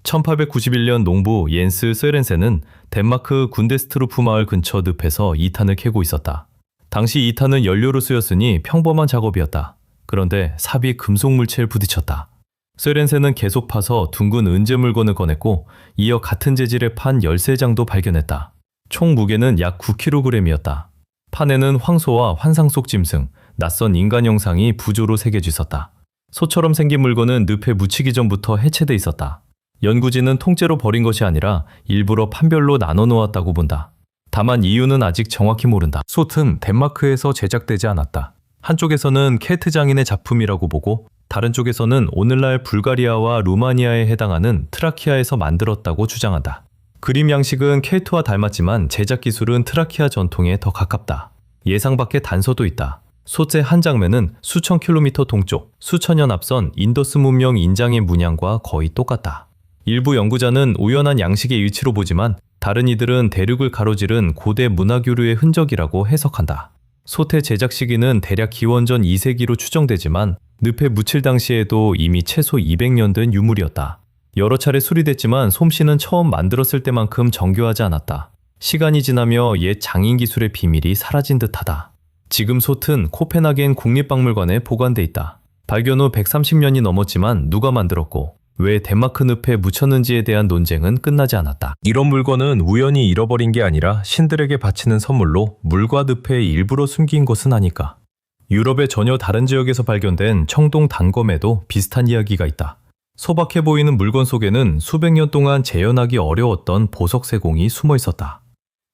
1891년 농부 옌스 세렌센은 덴마크 군데스트루프 마을 근처 늪에서 2탄을 캐고 있었다. 당시 2탄은 연료로 쓰였으니 평범한 작업이었다. 그런데 삽이 금속 물체에 부딪혔다. 세렌센은 계속 파서 둥근 은재 물건을 꺼냈고 이어 같은 재질의 판 13장도 발견했다. 총 무게는 약 9kg이었다. 판에는 황소와 환상 속 짐승, 낯선 인간 형상이 부조로 새겨져 있었다. 소처럼 생긴 물건은 늪에 묻히기 전부터 해체돼 있었다. 연구진은 통째로 버린 것이 아니라 일부러 판별로 나눠 놓았다고 본다. 다만 이유는 아직 정확히 모른다. 솥은 덴마크에서 제작되지 않았다. 한쪽에서는 케트 장인의 작품이라고 보고 다른 쪽에서는 오늘날 불가리아와 루마니아에 해당하는 트라키아에서 만들었다고 주장한다. 그림 양식은 켈트와 닮았지만 제작 기술은 트라키아 전통에 더 가깝다. 예상 밖의 단서도 있다. 솥의 한 장면은 수천 킬로미터 동쪽, 수천 년 앞선 인더스 문명 인장의 문양과 거의 똑같다. 일부 연구자는 우연한 양식의 일치로 보지만 다른 이들은 대륙을 가로지른 고대 문화교류의 흔적이라고 해석한다. 솥의 제작 시기는 대략 기원전 2세기로 추정되지만 늪에 묻힐 당시에도 이미 최소 200년 된 유물이었다. 여러 차례 수리됐지만 솜씨는 처음 만들었을 때만큼 정교하지 않았다. 시간이 지나며 옛 장인 기술의 비밀이 사라진 듯하다. 지금 솥은 코펜하겐 국립박물관에 보관돼 있다. 발견 후 130년이 넘었지만 누가 만들었고 왜 덴마크 늪에 묻혔는지에 대한 논쟁은 끝나지 않았다. 이런 물건은 우연히 잃어버린 게 아니라 신들에게 바치는 선물로 물과 늪에 일부러 숨긴 것은 아닐까. 유럽의 전혀 다른 지역에서 발견된 청동 단검에도 비슷한 이야기가 있다. 소박해 보이는 물건 속에는 수백 년 동안 재현하기 어려웠던 보석 세공이 숨어 있었다.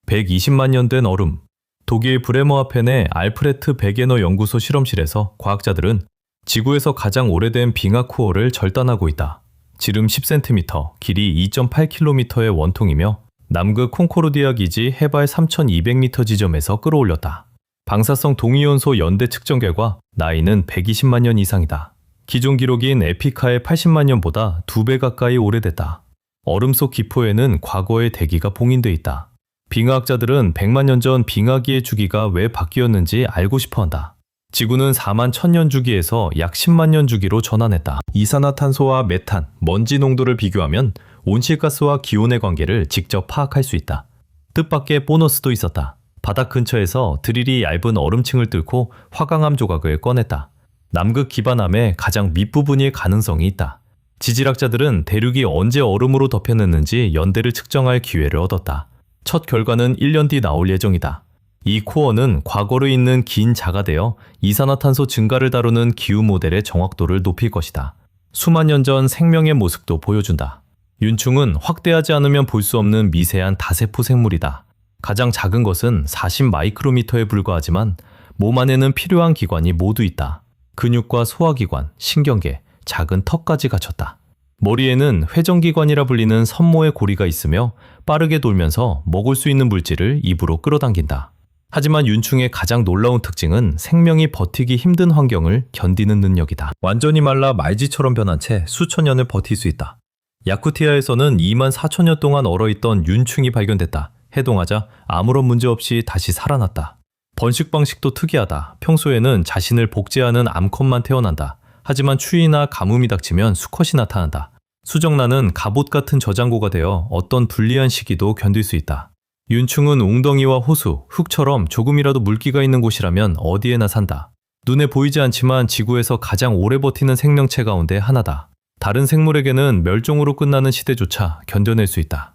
120만 년 된 얼음. 독일 브레머하펜의 알프레트 베게너 연구소 실험실에서 과학자들은 지구에서 가장 오래된 빙하 코어를 절단하고 있다. 지름 10cm, 길이 2.8km의 원통이며 남극 콩코르디아 기지 해발 3200m 지점에서 끌어올렸다. 방사성 동위원소 연대 측정 결과 나이는 120만 년 이상이다. 기존 기록인 에피카의 80만 년보다 2배 가까이 오래됐다. 얼음 속 기포에는 과거의 대기가 봉인돼 있다. 빙하학자들은 100만 년 전 빙하기의 주기가 왜 바뀌었는지 알고 싶어한다. 지구는 4만 1000년 주기에서 약 10만 년 주기로 전환했다. 이산화탄소와 메탄, 먼지 농도를 비교하면 온실가스와 기온의 관계를 직접 파악할 수 있다. 뜻밖의 보너스도 있었다. 바닥 근처에서 드릴이 얇은 얼음층을 뚫고 화강암 조각을 꺼냈다. 남극 기반암의 가장 밑부분일 가능성이 있다. 지질학자들은 대륙이 언제 얼음으로 덮여냈는지 연대를 측정할 기회를 얻었다. 첫 결과는 1년 뒤 나올 예정이다. 이 코어는 과거로 있는 긴 자가 되어 이산화탄소 증가를 다루는 기후 모델의 정확도를 높일 것이다. 수만 년 전 생명의 모습도 보여준다. 윤충은 확대하지 않으면 볼 수 없는 미세한 다세포 생물이다. 가장 작은 것은 40 마이크로미터에 불과하지만 몸 안에는 필요한 기관이 모두 있다. 근육과 소화기관, 신경계, 작은 턱까지 갖췄다. 머리에는 회전기관이라 불리는 선모의 고리가 있으며 빠르게 돌면서 먹을 수 있는 물질을 입으로 끌어당긴다. 하지만 윤충의 가장 놀라운 특징은 생명이 버티기 힘든 환경을 견디는 능력이다. 완전히 말라 말지처럼 변한 채 수천 년을 버틸 수 있다. 야쿠티아에서는 2만 4천 년 동안 얼어있던 윤충이 발견됐다. 해동하자 아무런 문제 없이 다시 살아났다. 번식 방식도 특이하다. 평소에는 자신을 복제하는 암컷만 태어난다. 하지만 추위나 가뭄이 닥치면 수컷이 나타난다. 수정란은 갑옷 같은 저장고가 되어 어떤 불리한 시기도 견딜 수 있다. 윤충은 웅덩이와 호수, 흙처럼 조금이라도 물기가 있는 곳이라면 어디에나 산다. 눈에 보이지 않지만 지구에서 가장 오래 버티는 생명체 가운데 하나다. 다른 생물에게는 멸종으로 끝나는 시대조차 견뎌낼 수 있다.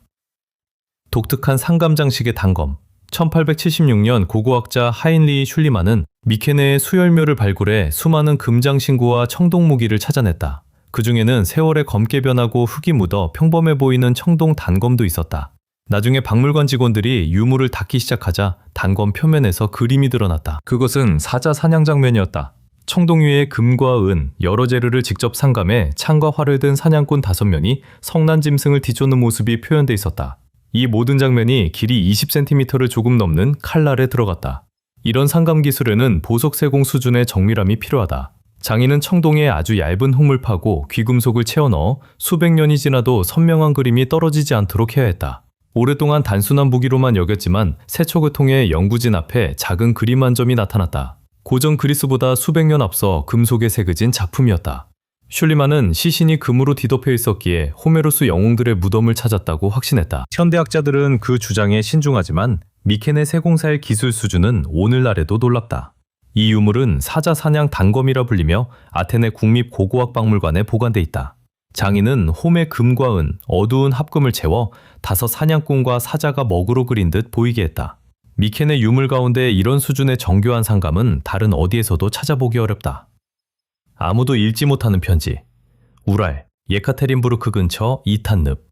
독특한 상감장식의 단검. 1876년 고고학자 하인리 슐리만은 미케네의 수열묘를 발굴해 수많은 금장신구와 청동무기를 찾아냈다. 그 중에는 세월에 검게 변하고 흙이 묻어 평범해 보이는 청동 단검도 있었다. 나중에 박물관 직원들이 유물을 닦기 시작하자 단검 표면에서 그림이 드러났다. 그것은 사자 사냥 장면이었다. 청동 위에 금과 은, 여러 재료를 직접 상감해 창과 활을 든 사냥꾼 5명이 성난 짐승을 뒤쫓는 모습이 표현돼 있었다. 이 모든 장면이 길이 20cm를 조금 넘는 칼날에 들어갔다. 이런 상감 기술에는 보석 세공 수준의 정밀함이 필요하다. 장인은 청동에 아주 얇은 흙물 파고 귀금속을 채워 넣어 수백 년이 지나도 선명한 그림이 떨어지지 않도록 해야 했다. 오랫동안 단순한 무기로만 여겼지만 세척을 통해 연구진 앞에 작은 그림 한 점이 나타났다. 고전 그리스보다 수백 년 앞서 금속에 새겨진 작품이었다. 슐리만은 시신이 금으로 뒤덮여 있었기에 호메로스 영웅들의 무덤을 찾았다고 확신했다. 현대학자들은 그 주장에 신중하지만 미케네 세공사의 기술 수준은 오늘날에도 놀랍다. 이 유물은 사자 사냥 단검이라 불리며 아테네 국립고고학박물관에 보관돼 있다. 장인은 홈의 금과 은, 어두운 합금을 채워 5 사냥꾼과 사자가 먹으로 그린 듯 보이게 했다. 미케네 유물 가운데 이런 수준의 정교한 상감은 다른 어디에서도 찾아보기 어렵다. 아무도 읽지 못하는 편지. 우랄, 예카테린부르크 근처 이탄늪.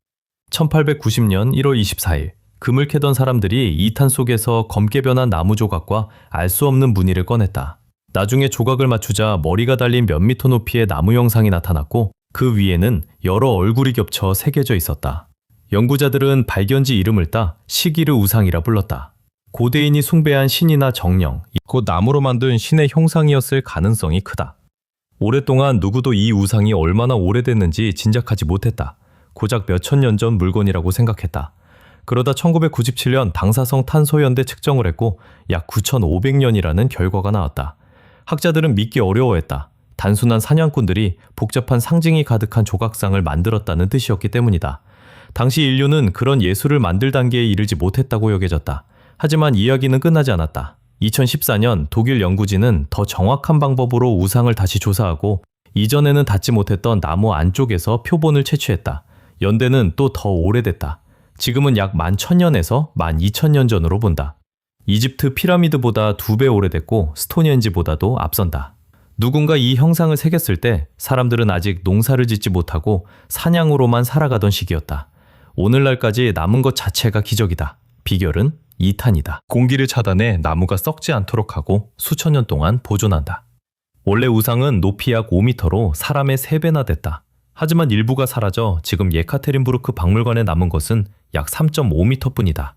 1890년 1월 24일, 금을 캐던 사람들이 이탄 속에서 검게 변한 나무 조각과 알 수 없는 무늬를 꺼냈다. 나중에 조각을 맞추자 머리가 달린 몇 미터 높이의 나무 형상이 나타났고 그 위에는 여러 얼굴이 겹쳐 새겨져 있었다. 연구자들은 발견지 이름을 따 시기르 우상이라 불렀다. 고대인이 숭배한 신이나 정령, 곧 나무로 만든 신의 형상이었을 가능성이 크다. 오랫동안 누구도 이 우상이 얼마나 오래됐는지 짐작하지 못했다. 고작 몇천 년 전 물건이라고 생각했다. 그러다 1997년 방사성 탄소 연대 측정을 했고 약 9,500년이라는 결과가 나왔다. 학자들은 믿기 어려워했다. 단순한 사냥꾼들이 복잡한 상징이 가득한 조각상을 만들었다는 뜻이었기 때문이다. 당시 인류는 그런 예술을 만들 단계에 이르지 못했다고 여겨졌다. 하지만 이야기는 끝나지 않았다. 2014년 독일 연구진은 더 정확한 방법으로 우상을 다시 조사하고 이전에는 닿지 못했던 나무 안쪽에서 표본을 채취했다. 연대는 또 더 오래됐다. 지금은 약 11,000년에서 12,000년 전으로 본다. 이집트 피라미드보다 2배 오래됐고 스톤헨지보다도 앞선다. 누군가 이 형상을 새겼을 때 사람들은 아직 농사를 짓지 못하고 사냥으로만 살아가던 시기였다. 오늘날까지 남은 것 자체가 기적이다. 비결은 2탄이다. 공기를 차단해 나무가 썩지 않도록 하고 수천 년 동안 보존한다. 원래 우상은 높이 약 5m로 사람의 3배나 됐다. 하지만 일부가 사라져 지금 예카테린부르크 박물관에 남은 것은 약 3.5m 뿐이다.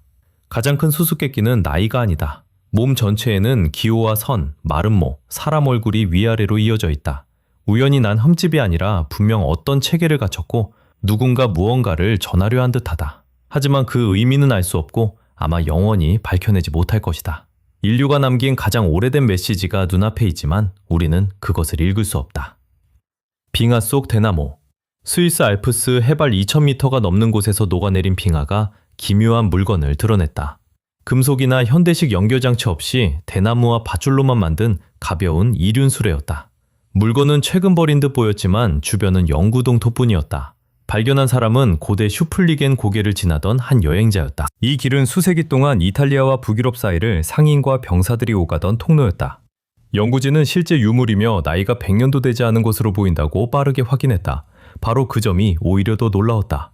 가장 큰 수수께끼는 나이가 아니다. 몸 전체에는 기호와 선, 마름모, 사람 얼굴이 위아래로 이어져 있다. 우연히 난 흠집이 아니라 분명 어떤 체계를 갖췄고 누군가 무언가를 전하려 한 듯하다. 하지만 그 의미는 알 수 없고 아마 영원히 밝혀내지 못할 것이다. 인류가 남긴 가장 오래된 메시지가 눈앞에 있지만 우리는 그것을 읽을 수 없다. 빙하 속 대나무. 스위스 알프스 해발 2000m가 넘는 곳에서 녹아내린 빙하가 기묘한 물건을 드러냈다. 금속이나 현대식 연결장치 없이 대나무와 밧줄로만 만든 가벼운 이륜수레였다. 물건은 최근 버린 듯 보였지만 주변은 영구동토뿐이었다. 발견한 사람은 고대 슈플리겐 고개를 지나던 한 여행자였다. 이 길은 수세기 동안 이탈리아와 북유럽 사이를 상인과 병사들이 오가던 통로였다. 연구진은 실제 유물이며 나이가 100년도 되지 않은 것으로 보인다고 빠르게 확인했다. 바로 그 점이 오히려 더 놀라웠다.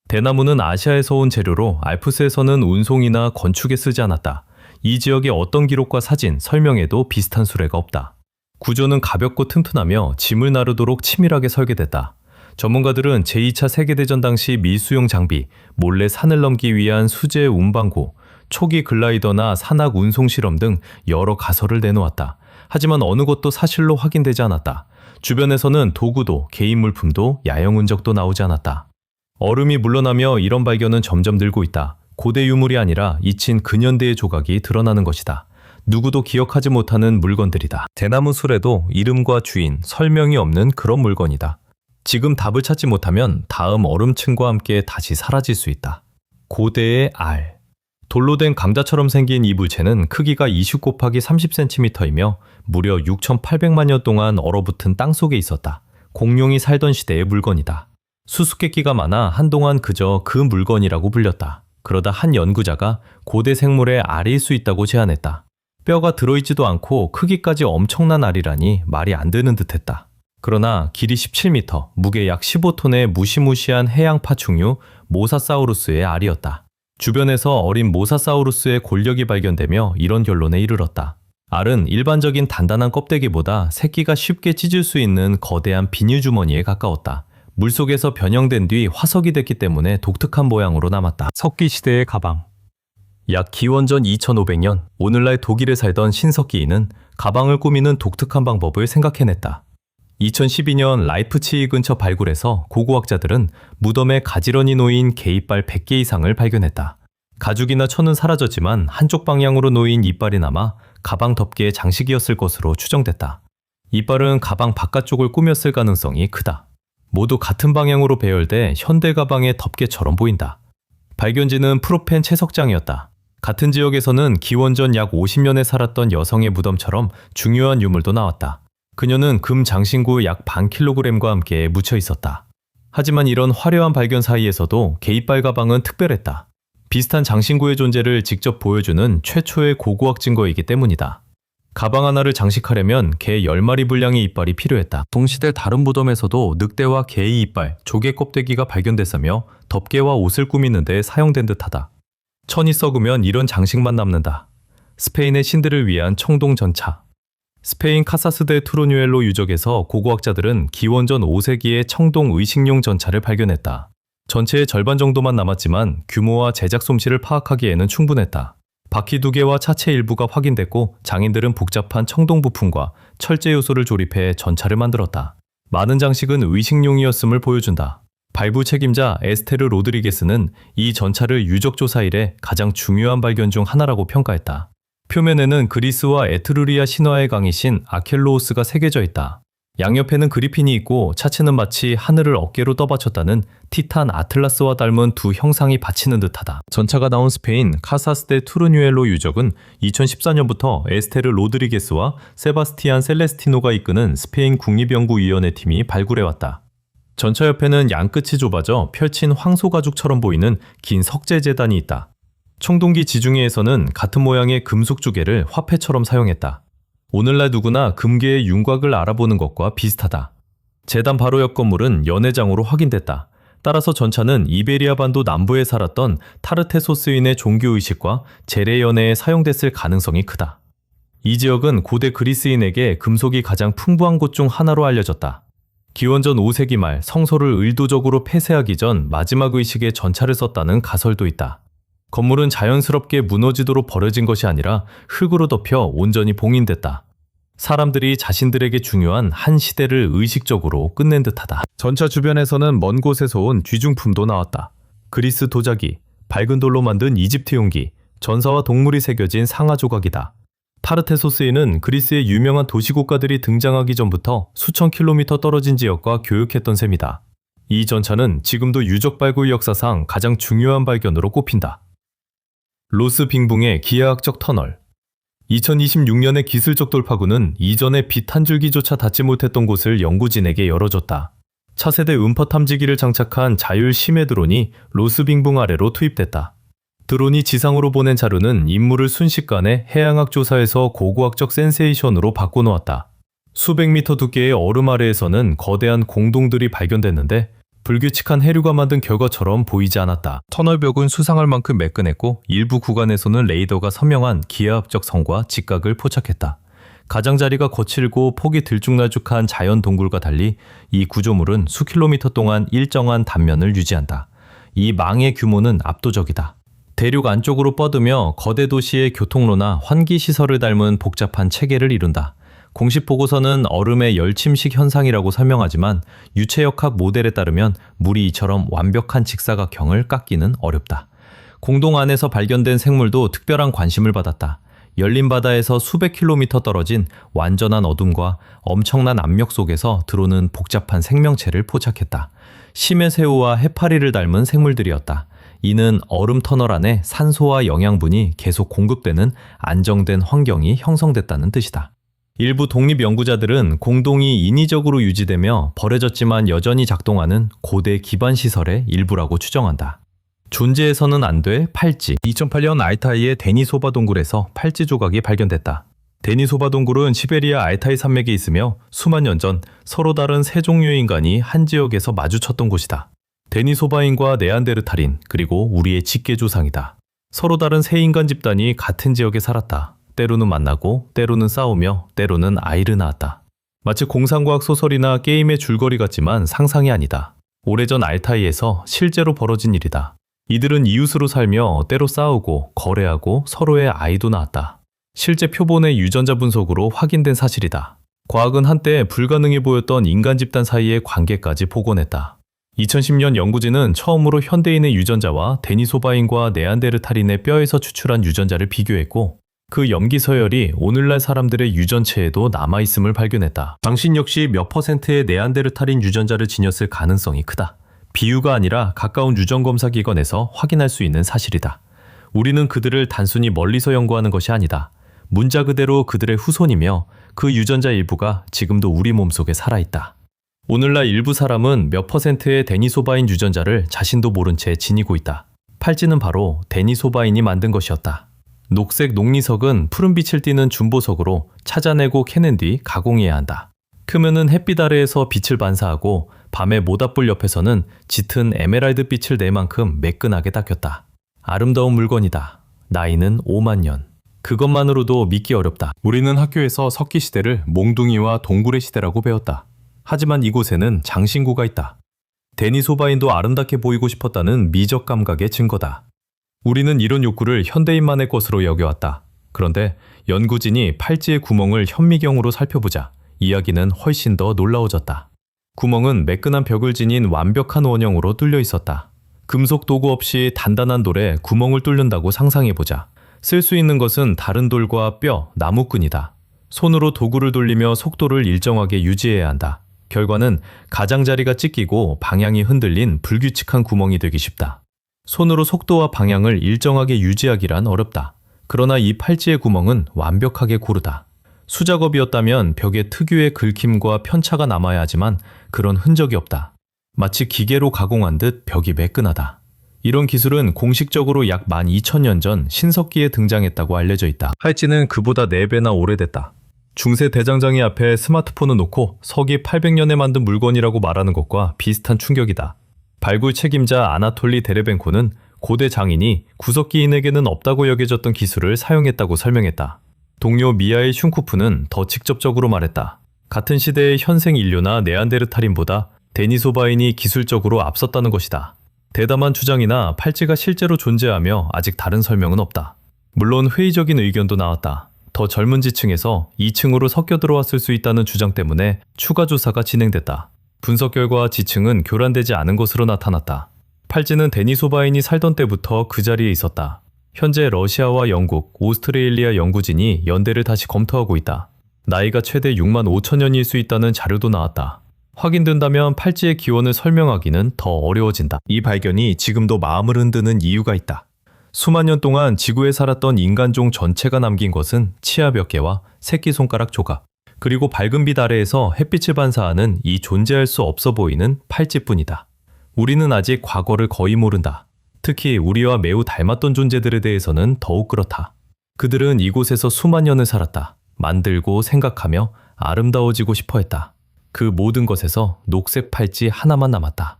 대나무는 아시아에서 온 재료로 알프스에서는 운송이나 건축에 쓰지 않았다. 이 지역의 어떤 기록과 사진, 설명에도 비슷한 수레가 없다. 구조는 가볍고 튼튼하며 짐을 나르도록 치밀하게 설계됐다. 전문가들은 제2차 세계대전 당시 밀수용 장비, 몰래 산을 넘기 위한 수제 운반구, 초기 글라이더나 산악 운송 실험 등 여러 가설을 내놓았다. 하지만 어느 것도 사실로 확인되지 않았다. 주변에서는 도구도 개인 물품도 야영 흔적도 나오지 않았다. 얼음이 물러나며 이런 발견은 점점 늘고 있다. 고대 유물이 아니라 잊힌 근현대의 조각이 드러나는 것이다. 누구도 기억하지 못하는 물건들이다. 대나무 수레도 이름과 주인, 설명이 없는 그런 물건이다. 지금 답을 찾지 못하면 다음 얼음층과 함께 다시 사라질 수 있다. 고대의 알. 돌로 된 감자처럼 생긴 이 물체는 크기가 20 곱하기 30cm이며 무려 6,800만 년 동안 얼어붙은 땅 속에 있었다. 공룡이 살던 시대의 물건이다. 수수께끼가 많아 한동안 그저 그 물건이라고 불렸다. 그러다 한 연구자가 고대 생물의 알일 수 있다고 제안했다. 뼈가 들어있지도 않고 크기까지 엄청난 알이라니 말이 안 되는 듯했다. 그러나 길이 17m, 무게 약 15톤의 무시무시한 해양 파충류 모사사우루스의 알이었다. 주변에서 어린 모사사우루스의 골격이 발견되며 이런 결론에 이르렀다. 알은 일반적인 단단한 껍데기보다 새끼가 쉽게 찢을 수 있는 거대한 비닐주머니에 가까웠다. 물속에서 변형된 뒤 화석이 됐기 때문에 독특한 모양으로 남았다. 석기시대의 가방. 약 기원전 2500년, 오늘날 독일에 살던 신석기인은 가방을 꾸미는 독특한 방법을 생각해냈다. 2012년 라이프치히 근처 발굴에서 고고학자들은 무덤에 가지런히 놓인 개이빨 100개 이상을 발견했다. 가죽이나 천은 사라졌지만 한쪽 방향으로 놓인 이빨이 남아 가방 덮개의 장식이었을 것으로 추정됐다. 이빨은 가방 바깥쪽을 꾸몄을 가능성이 크다. 모두 같은 방향으로 배열돼 현대 가방의 덮개처럼 보인다. 발견지는 프로펜 채석장이었다. 같은 지역에서는 기원전 약 50년에 살았던 여성의 무덤처럼 중요한 유물도 나왔다. 그녀는 금 장신구 약 반 킬로그램과 함께 묻혀 있었다. 하지만 이런 화려한 발견 사이에서도 개이빨 가방은 특별했다. 비슷한 장신구의 존재를 직접 보여주는 최초의 고고학 증거이기 때문이다. 가방 하나를 장식하려면 개 10마리 분량의 이빨이 필요했다. 동시대 다른 무덤에서도 늑대와 개의 이빨, 조개 껍데기가 발견됐으며 덮개와 옷을 꾸미는 데 사용된 듯하다. 천이 썩으면 이런 장식만 남는다. 스페인의 신들을 위한 청동 전차. 스페인 카사스 데 투르뉴엘로 유적에서 고고학자들은 기원전 5세기의 청동 의식용 전차를 발견했다. 전체의 절반 정도만 남았지만 규모와 제작 솜씨를 파악하기에는 충분했다. 바퀴 2개와 차체 일부가 확인됐고 장인들은 복잡한 청동 부품과 철제 요소를 조립해 전차를 만들었다. 많은 장식은 의식용이었음을 보여준다. 발부 책임자 에스테르 로드리게스는 이 전차를 유적조사 이래 가장 중요한 발견 중 하나라고 평가했다. 표면에는 그리스와 에트루리아 신화의 강이신 아켈로우스가 새겨져 있다. 양옆에는 그리핀이 있고 차체는 마치 하늘을 어깨로 떠받쳤다는 티탄 아틀라스와 닮은 두 형상이 받치는 듯하다. 전차가 나온 스페인 카사스 데 투르뉴엘로 유적은 2014년부터 에스테르 로드리게스와 세바스티안 셀레스티노가 이끄는 스페인 국립연구위원회 팀이 발굴해왔다. 전차 옆에는 양끝이 좁아져 펼친 황소가죽처럼 보이는 긴 석재 재단이 있다. 청동기 지중해에서는 같은 모양의 금속 주개를 화폐처럼 사용했다. 오늘날 누구나 금괴의 윤곽을 알아보는 것과 비슷하다. 재단 바로 옆 건물은 연회장으로 확인됐다. 따라서 전차는 이베리아 반도 남부에 살았던 타르테소스인의 종교의식과 재래 연회에 사용됐을 가능성이 크다. 이 지역은 고대 그리스인에게 금속이 가장 풍부한 곳 중 하나로 알려졌다. 기원전 5세기 말 성소를 의도적으로 폐쇄하기 전 마지막 의식에 전차를 썼다는 가설도 있다. 건물은 자연스럽게 무너지도록 버려진 것이 아니라 흙으로 덮여 온전히 봉인됐다. 사람들이 자신들에게 중요한 한 시대를 의식적으로 끝낸 듯하다. 전차 주변에서는 먼 곳에서 온 귀중품도 나왔다. 그리스 도자기, 밝은 돌로 만든 이집트 용기, 전사와 동물이 새겨진 상아 조각이다. 타르테소스에는 그리스의 유명한 도시국가들이 등장하기 전부터 수천 킬로미터 떨어진 지역과 교역했던 셈이다. 이 전차는 지금도 유적 발굴 역사상 가장 중요한 발견으로 꼽힌다. 로스 빙붕의 기하학적 터널. 2026년의 기술적 돌파구는 이전에 빛 한 줄기조차 닿지 못했던 곳을 연구진에게 열어줬다. 차세대 음퍼 탐지기를 장착한 자율 심해 드론이 로스 빙붕 아래로 투입됐다. 드론이 지상으로 보낸 자료는 임무를 순식간에 해양학 조사에서 고고학적 센세이션으로 바꿔놓았다. 수백 미터 두께의 얼음 아래에서는 거대한 공동들이 발견됐는데 불규칙한 해류가 만든 결과처럼 보이지 않았다. 터널벽은 수상할 만큼 매끈했고 일부 구간에서는 레이더가 선명한 기하학적 성과 직각을 포착했다. 가장자리가 거칠고 폭이 들쭉날쭉한 자연 동굴과 달리 이 구조물은 수킬로미터 동안 일정한 단면을 유지한다. 이 망의 규모는 압도적이다. 대륙 안쪽으로 뻗으며 거대 도시의 교통로나 환기시설을 닮은 복잡한 체계를 이룬다. 공식 보고서는 얼음의 열침식 현상이라고 설명하지만 유체역학 모델에 따르면 물이 이처럼 완벽한 직사각형을 깎기는 어렵다. 공동 안에서 발견된 생물도 특별한 관심을 받았다. 열린 바다에서 수백 킬로미터 떨어진 완전한 어둠과 엄청난 압력 속에서 드론은 복잡한 생명체를 포착했다. 심해새우와 해파리를 닮은 생물들이었다. 이는 얼음 터널 안에 산소와 영양분이 계속 공급되는 안정된 환경이 형성됐다는 뜻이다. 일부 독립연구자들은 공동이 인위적으로 유지되며 버려졌지만 여전히 작동하는 고대 기반 시설의 일부라고 추정한다. 존재해서는 안 될 팔찌. 2008년 알타이의 데니소바 동굴에서 팔찌 조각이 발견됐다. 데니소바 동굴은 시베리아 알타이 산맥에 있으며 수만 년 전 서로 다른 세 종류의 인간이 한 지역에서 마주쳤던 곳이다. 데니소바인과 네안데르탈인, 그리고 우리의 직계조상이다. 서로 다른 세 인간 집단이 같은 지역에 살았다. 때로는 만나고, 때로는 싸우며, 때로는 아이를 낳았다. 마치 공상과학 소설이나 게임의 줄거리 같지만 상상이 아니다. 오래전 알타이에서 실제로 벌어진 일이다. 이들은 이웃으로 살며 때로 싸우고, 거래하고 서로의 아이도 낳았다. 실제 표본의 유전자 분석으로 확인된 사실이다. 과학은 한때 불가능해 보였던 인간 집단 사이의 관계까지 복원했다. 2010년 연구진은 처음으로 현대인의 유전자와 데니소바인과 네안데르탈인의 뼈에서 추출한 유전자를 비교했고 그 염기 서열이 오늘날 사람들의 유전체에도 남아있음을 발견했다. 당신 역시 몇 퍼센트의 네안데르탈인 유전자를 지녔을 가능성이 크다. 비유가 아니라 가까운 유전검사기관에서 확인할 수 있는 사실이다. 우리는 그들을 단순히 멀리서 연구하는 것이 아니다. 문자 그대로 그들의 후손이며 그 유전자 일부가 지금도 우리 몸속에 살아있다. 오늘날 일부 사람은 몇 퍼센트의 데니소바인 유전자를 자신도 모른 채 지니고 있다. 팔찌는 바로 데니소바인이 만든 것이었다. 녹색 녹리석은 푸른빛을 띠는 준보석으로 찾아내고 캐낸 뒤 가공해야 한다. 크면은 햇빛 아래에서 빛을 반사하고 밤의 모닥불 옆에서는 짙은 에메랄드 빛을 낼 만큼 매끈하게 닦였다. 아름다운 물건이다. 나이는 5만 년. 그것만으로도 믿기 어렵다. 우리는 학교에서 석기 시대를 몽둥이와 동굴의 시대라고 배웠다. 하지만 이곳에는 장신구가 있다. 데니소바인도 아름답게 보이고 싶었다는 미적 감각의 증거다. 우리는 이런 욕구를 현대인만의 것으로 여겨왔다. 그런데 연구진이 팔찌의 구멍을 현미경으로 살펴보자 이야기는 훨씬 더 놀라워졌다. 구멍은 매끈한 벽을 지닌 완벽한 원형으로 뚫려 있었다. 금속 도구 없이 단단한 돌에 구멍을 뚫는다고 상상해보자. 쓸 수 있는 것은 다른 돌과 뼈, 나무끈이다. 손으로 도구를 돌리며 속도를 일정하게 유지해야 한다. 결과는 가장자리가 찢기고 방향이 흔들린 불규칙한 구멍이 되기 쉽다. 손으로 속도와 방향을 일정하게 유지하기란 어렵다. 그러나 이 팔찌의 구멍은 완벽하게 고르다. 수작업이었다면 벽에 특유의 긁힘과 편차가 남아야 하지만 그런 흔적이 없다. 마치 기계로 가공한 듯 벽이 매끈하다. 이런 기술은 공식적으로 약 12,000년 전 신석기에 등장했다고 알려져 있다. 팔찌는 그보다 4배나 오래됐다. 중세 대장장이 앞에 스마트폰을 놓고 서기 800년에 만든 물건이라고 말하는 것과 비슷한 충격이다. 발굴 책임자 아나톨리 데레벤코는 고대 장인이 구석기인에게는 없다고 여겨졌던 기술을 사용했다고 설명했다. 동료 미하일 슌쿠프는 더 직접적으로 말했다. 같은 시대의 현생 인류나 네안데르탈인보다 데니소바인이 기술적으로 앞섰다는 것이다. 대담한 주장이나 팔찌가 실제로 존재하며 아직 다른 설명은 없다. 물론 회의적인 의견도 나왔다. 더 젊은 지층에서 2층으로 섞여 들어왔을 수 있다는 주장 때문에 추가 조사가 진행됐다. 분석 결과 지층은 교란되지 않은 것으로 나타났다. 팔찌는 데니소바인이 살던 때부터 그 자리에 있었다. 현재 러시아와 영국, 오스트레일리아 연구진이 연대를 다시 검토하고 있다. 나이가 최대 6만 5천 년일 수 있다는 자료도 나왔다. 확인된다면 팔찌의 기원을 설명하기는 더 어려워진다. 이 발견이 지금도 마음을 흔드는 이유가 있다. 수만 년 동안 지구에 살았던 인간종 전체가 남긴 것은 치아 몇 개와 새끼손가락 조각, 그리고 밝은 빛 아래에서 햇빛을 반사하는 이 존재할 수 없어 보이는 팔찌뿐이다. 우리는 아직 과거를 거의 모른다. 특히 우리와 매우 닮았던 존재들에 대해서는 더욱 그렇다. 그들은 이곳에서 수만 년을 살았다. 만들고 생각하며 아름다워지고 싶어 했다. 그 모든 것에서 녹색 팔찌 하나만 남았다.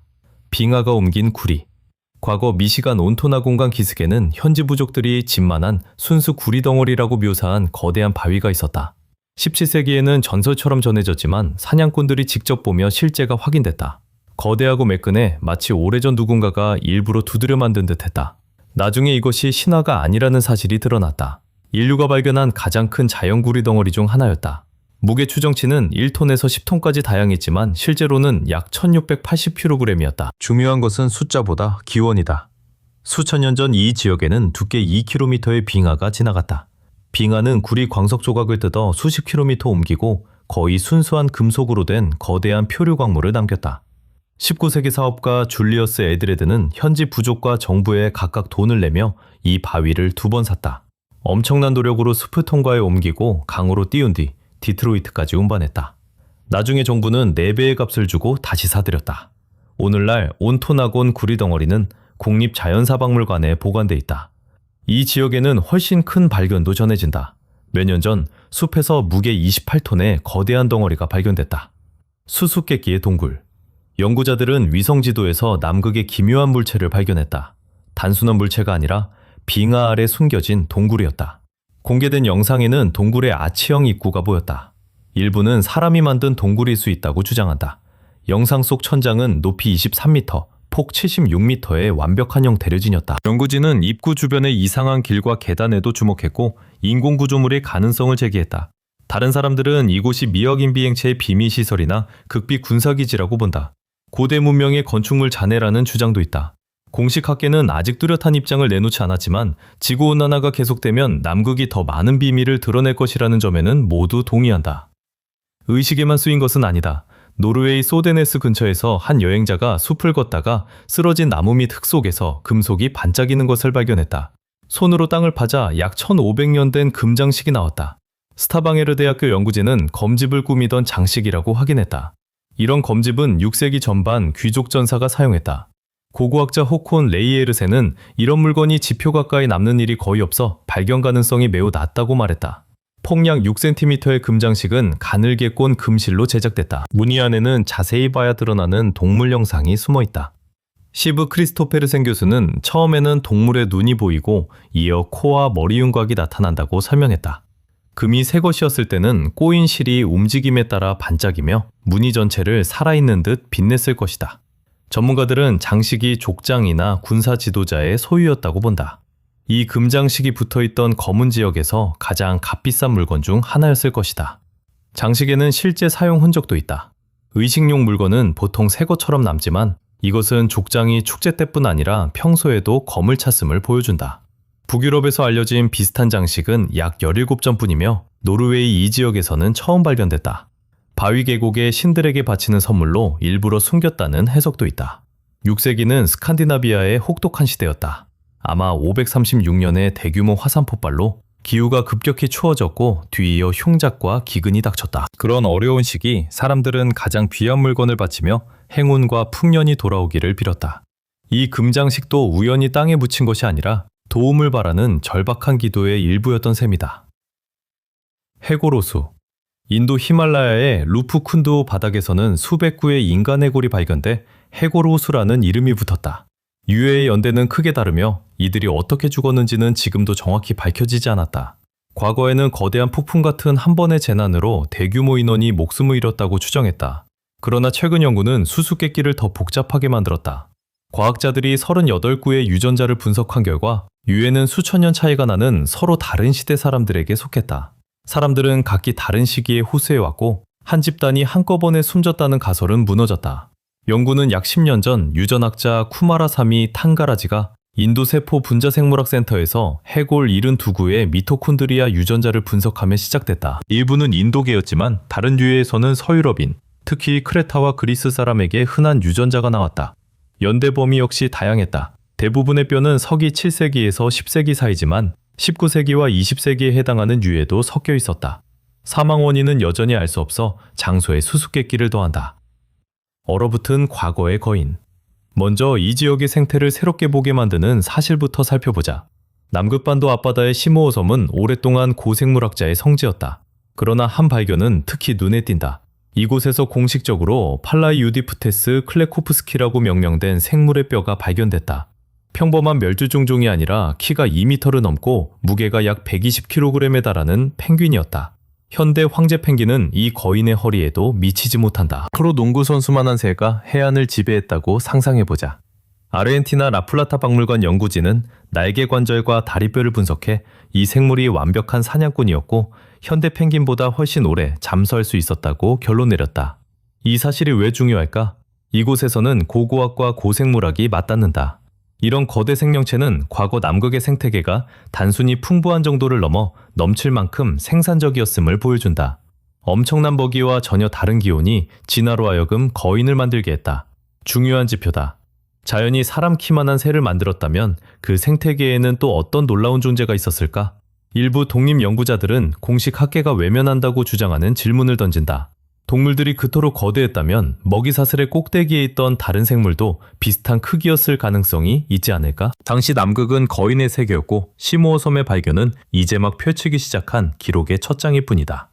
빙하가 옮긴 구리. 과거 미시간 온토나 공간 기슭에는 현지 부족들이 집만한 순수 구리 덩어리라고 묘사한 거대한 바위가 있었다. 17세기에는 전설처럼 전해졌지만 사냥꾼들이 직접 보며 실제가 확인됐다. 거대하고 매끈해 마치 오래전 누군가가 일부러 두드려 만든 듯했다. 나중에 이것이 신화가 아니라는 사실이 드러났다. 인류가 발견한 가장 큰 자연구리 덩어리 중 하나였다. 무게 추정치는 1톤에서 10톤까지 다양했지만 실제로는 약 1680kg이었다. 중요한 것은 숫자보다 기원이다. 수천 년 전 이 지역에는 두께 2km의 빙하가 지나갔다. 빙하는 구리 광석 조각을 뜯어 수십 킬로미터 옮기고 거의 순수한 금속으로 된 거대한 표류 광물을 남겼다. 19세기 사업가 줄리어스 에드레드는 현지 부족과 정부에 각각 돈을 내며 이 바위를 2번 샀다. 엄청난 노력으로 숲을 통과해 옮기고 강으로 띄운 뒤 디트로이트까지 운반했다. 나중에 정부는 4배의 값을 주고 다시 사들였다. 오늘날 온토나곤 구리 덩어리는 국립자연사박물관에 보관돼 있다. 이 지역에는 훨씬 큰 발견도 전해진다. 몇 년 전 숲에서 무게 28톤의 거대한 덩어리가 발견됐다. 수수께끼의 동굴. 연구자들은 위성지도에서 남극의 기묘한 물체를 발견했다. 단순한 물체가 아니라 빙하 아래 숨겨진 동굴이었다. 공개된 영상에는 동굴의 아치형 입구가 보였다. 일부는 사람이 만든 동굴일 수 있다고 주장한다. 영상 속 천장은 높이 23m, 폭 76m의 완벽한 형태를 지녔다. 연구진은 입구 주변의 이상한 길과 계단에도 주목했고 인공 구조물의 가능성을 제기했다. 다른 사람들은 이곳이 미확인 비행체의 비밀시설이나 극비 군사기지라고 본다. 고대 문명의 건축물 잔해라는 주장도 있다. 공식 학계는 아직 뚜렷한 입장을 내놓지 않았지만 지구온난화가 계속되면 남극이 더 많은 비밀을 드러낼 것이라는 점에는 모두 동의한다. 의식에만 쓰인 것은 아니다. 노르웨이 소데네스 근처에서 한 여행자가 숲을 걷다가 쓰러진 나무 밑 흙 속에서 금속이 반짝이는 것을 발견했다. 손으로 땅을 파자 약 1500년 된 금장식이 나왔다. 스타방에르 대학교 연구진은 검집을 꾸미던 장식이라고 확인했다. 이런 검집은 6세기 전반 귀족 전사가 사용했다. 고고학자 호콘 레이에르세는 이런 물건이 지표 가까이 남는 일이 거의 없어 발견 가능성이 매우 낮다고 말했다. 폭약 6cm의 금장식은 가늘게 꼰 금실로 제작됐다. 무늬 안에는 자세히 봐야 드러나는 동물 영상이 숨어 있다. 시브 크리스토페르센 교수는 처음에는 동물의 눈이 보이고 이어 코와 머리 윤곽이 나타난다고 설명했다. 금이 새 것이었을 때는 꼬인 실이 움직임에 따라 반짝이며 무늬 전체를 살아있는 듯 빛냈을 것이다. 전문가들은 장식이 족장이나 군사 지도자의 소유였다고 본다. 이 금장식이 붙어있던 검은 지역에서 가장 값비싼 물건 중 하나였을 것이다. 장식에는 실제 사용 흔적도 있다. 의식용 물건은 보통 새 것처럼 남지만 이것은 족장이 축제 때뿐 아니라 평소에도 검을 찼음을 보여준다. 북유럽에서 알려진 비슷한 장식은 약 17점뿐이며 노르웨이 이 지역에서는 처음 발견됐다. 바위 계곡의 신들에게 바치는 선물로 일부러 숨겼다는 해석도 있다. 6세기는 스칸디나비아의 혹독한 시대였다. 아마 536년의 대규모 화산 폭발로 기후가 급격히 추워졌고 뒤이어 흉작과 기근이 닥쳤다. 그런 어려운 시기 사람들은 가장 귀한 물건을 바치며 행운과 풍년이 돌아오기를 빌었다. 이 금장식도 우연히 땅에 묻힌 것이 아니라 도움을 바라는 절박한 기도의 일부였던 셈이다. 해고로수. 인도 히말라야의 루프쿤두 바닥에서는 수백 구의 인간 해골이 발견돼 해골호수라는 이름이 붙었다. 유해의 연대는 크게 다르며 이들이 어떻게 죽었는지는 지금도 정확히 밝혀지지 않았다. 과거에는 거대한 폭풍 같은 한 번의 재난으로 대규모 인원이 목숨을 잃었다고 추정했다. 그러나 최근 연구는 수수께끼를 더 복잡하게 만들었다. 과학자들이 38구의 유전자를 분석한 결과 유해는 수천 년 차이가 나는 서로 다른 시대 사람들에게 속했다. 사람들은 각기 다른 시기에 호수에 왔고 한 집단이 한꺼번에 숨졌다는 가설은 무너졌다. 연구는 약 10년 전 유전학자 쿠마라사미 탕가라지가 인도 세포 분자생물학 센터에서 해골 72구의 미토콘드리아 유전자를 분석하며 시작됐다. 일부는 인도계였지만 다른 유해에서는 서유럽인, 특히 크레타와 그리스 사람에게 흔한 유전자가 나왔다. 연대 범위 역시 다양했다. 대부분의 뼈는 서기 7세기에서 10세기 사이지만 19세기와 20세기에 해당하는 유해도 섞여 있었다. 사망 원인은 여전히 알 수 없어 장소에 수수께끼를 더한다. 얼어붙은 과거의 거인. 먼저 이 지역의 생태를 새롭게 보게 만드는 사실부터 살펴보자. 남극반도 앞바다의 시모어 섬은 오랫동안 고생물학자의 성지였다. 그러나 한 발견은 특히 눈에 띈다. 이곳에서 공식적으로 팔라이유디프테스 클레코프스키라고 명명된 생물의 뼈가 발견됐다. 평범한 멸주종종이 아니라 키가 2m를 넘고 무게가 약 120kg에 달하는 펭귄이었다. 현대 황제 펭귄은 이 거인의 허리에도 미치지 못한다. 프로 농구 선수만한 새가 해안을 지배했다고 상상해보자. 아르헨티나 라플라타 박물관 연구진은 날개 관절과 다리뼈를 분석해 이 생물이 완벽한 사냥꾼이었고 현대 펭귄보다 훨씬 오래 잠수할 수 있었다고 결론 내렸다. 이 사실이 왜 중요할까? 이곳에서는 고고학과 고생물학이 맞닿는다. 이런 거대 생명체는 과거 남극의 생태계가 단순히 풍부한 정도를 넘어 넘칠 만큼 생산적이었음을 보여준다. 엄청난 먹이와 전혀 다른 기온이 진화로 하여금 거인을 만들게 했다. 중요한 지표다. 자연이 사람 키만한 새를 만들었다면 그 생태계에는 또 어떤 놀라운 존재가 있었을까? 일부 독립 연구자들은 공식 학계가 외면한다고 주장하는 질문을 던진다. 동물들이 그토록 거대했다면 먹이 사슬의 꼭대기에 있던 다른 생물도 비슷한 크기였을 가능성이 있지 않을까? 당시 남극은 거인의 세계였고 시모어 섬의 발견은 이제 막 펼치기 시작한 기록의 첫 장일 뿐이다.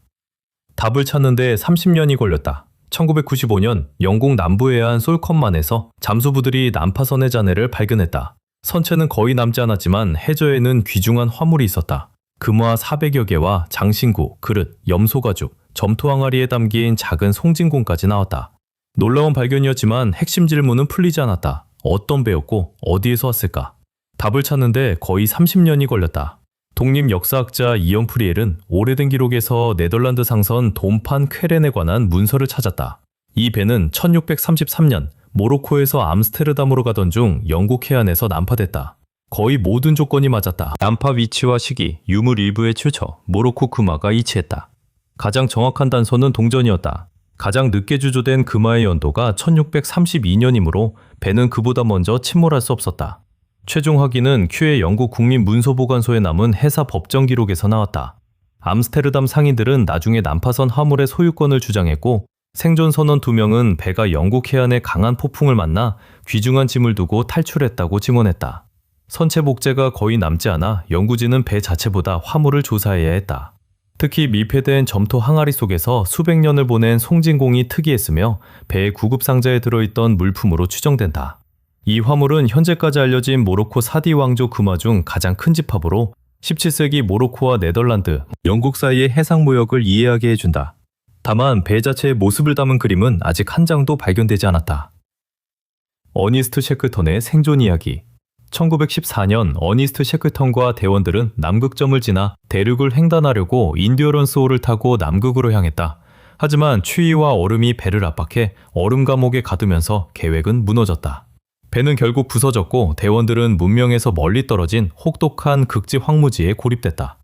답을 찾는데 30년이 걸렸다. 1995년 영국 남부 해안 솔컨만에서 잠수부들이 난파선의 잔해를 발견했다. 선체는 거의 남지 않았지만 해저에는 귀중한 화물이 있었다. 금화 400여 개와 장신구, 그릇, 염소가죽, 점토 항아리에 담긴 작은 송진공까지 나왔다. 놀라운 발견이었지만 핵심 질문은 풀리지 않았다. 어떤 배였고 어디에서 왔을까? 답을 찾는데 거의 30년이 걸렸다. 독립 역사학자 이언 프리엘은 오래된 기록에서 네덜란드 상선 돈판 쾌렌에 관한 문서를 찾았다. 이 배는 1633년 모로코에서 암스테르담으로 가던 중 영국 해안에서 난파됐다. 거의 모든 조건이 맞았다. 난파 위치와 시기, 유물 일부의 출처, 모로코 금화가 일치했다. 가장 정확한 단서는 동전이었다. 가장 늦게 주조된 금화의 연도가 1632년이므로 배는 그보다 먼저 침몰할 수 없었다. 최종 확인은 큐의 영국 국립문서보관소에 남은 해사 법정 기록에서 나왔다. 암스테르담 상인들은 나중에 난파선 화물의 소유권을 주장했고 생존 선원 2명은 배가 영국 해안에 강한 폭풍을 만나 귀중한 짐을 두고 탈출했다고 증언했다. 선체 복제가 거의 남지 않아 연구진은 배 자체보다 화물을 조사해야 했다. 특히 밀폐된 점토 항아리 속에서 수백 년을 보낸 송진공이 특이했으며 배의 구급 상자에 들어있던 물품으로 추정된다. 이 화물은 현재까지 알려진 모로코 사디 왕조 금화 중 가장 큰 집합으로 17세기 모로코와 네덜란드, 영국 사이의 해상 무역을 이해하게 해준다. 다만 배 자체의 모습을 담은 그림은 아직 한 장도 발견되지 않았다. 어니스트 셰클턴의 생존 이야기. 1914년 어니스트 셰클턴과 대원들은 남극점을 지나 대륙을 횡단하려고 인듀어런스 호를 타고 남극으로 향했다. 하지만 추위와 얼음이 배를 압박해 얼음 감옥에 가두면서 계획은 무너졌다. 배는 결국 부서졌고 대원들은 문명에서 멀리 떨어진 혹독한 극지 황무지에 고립됐다.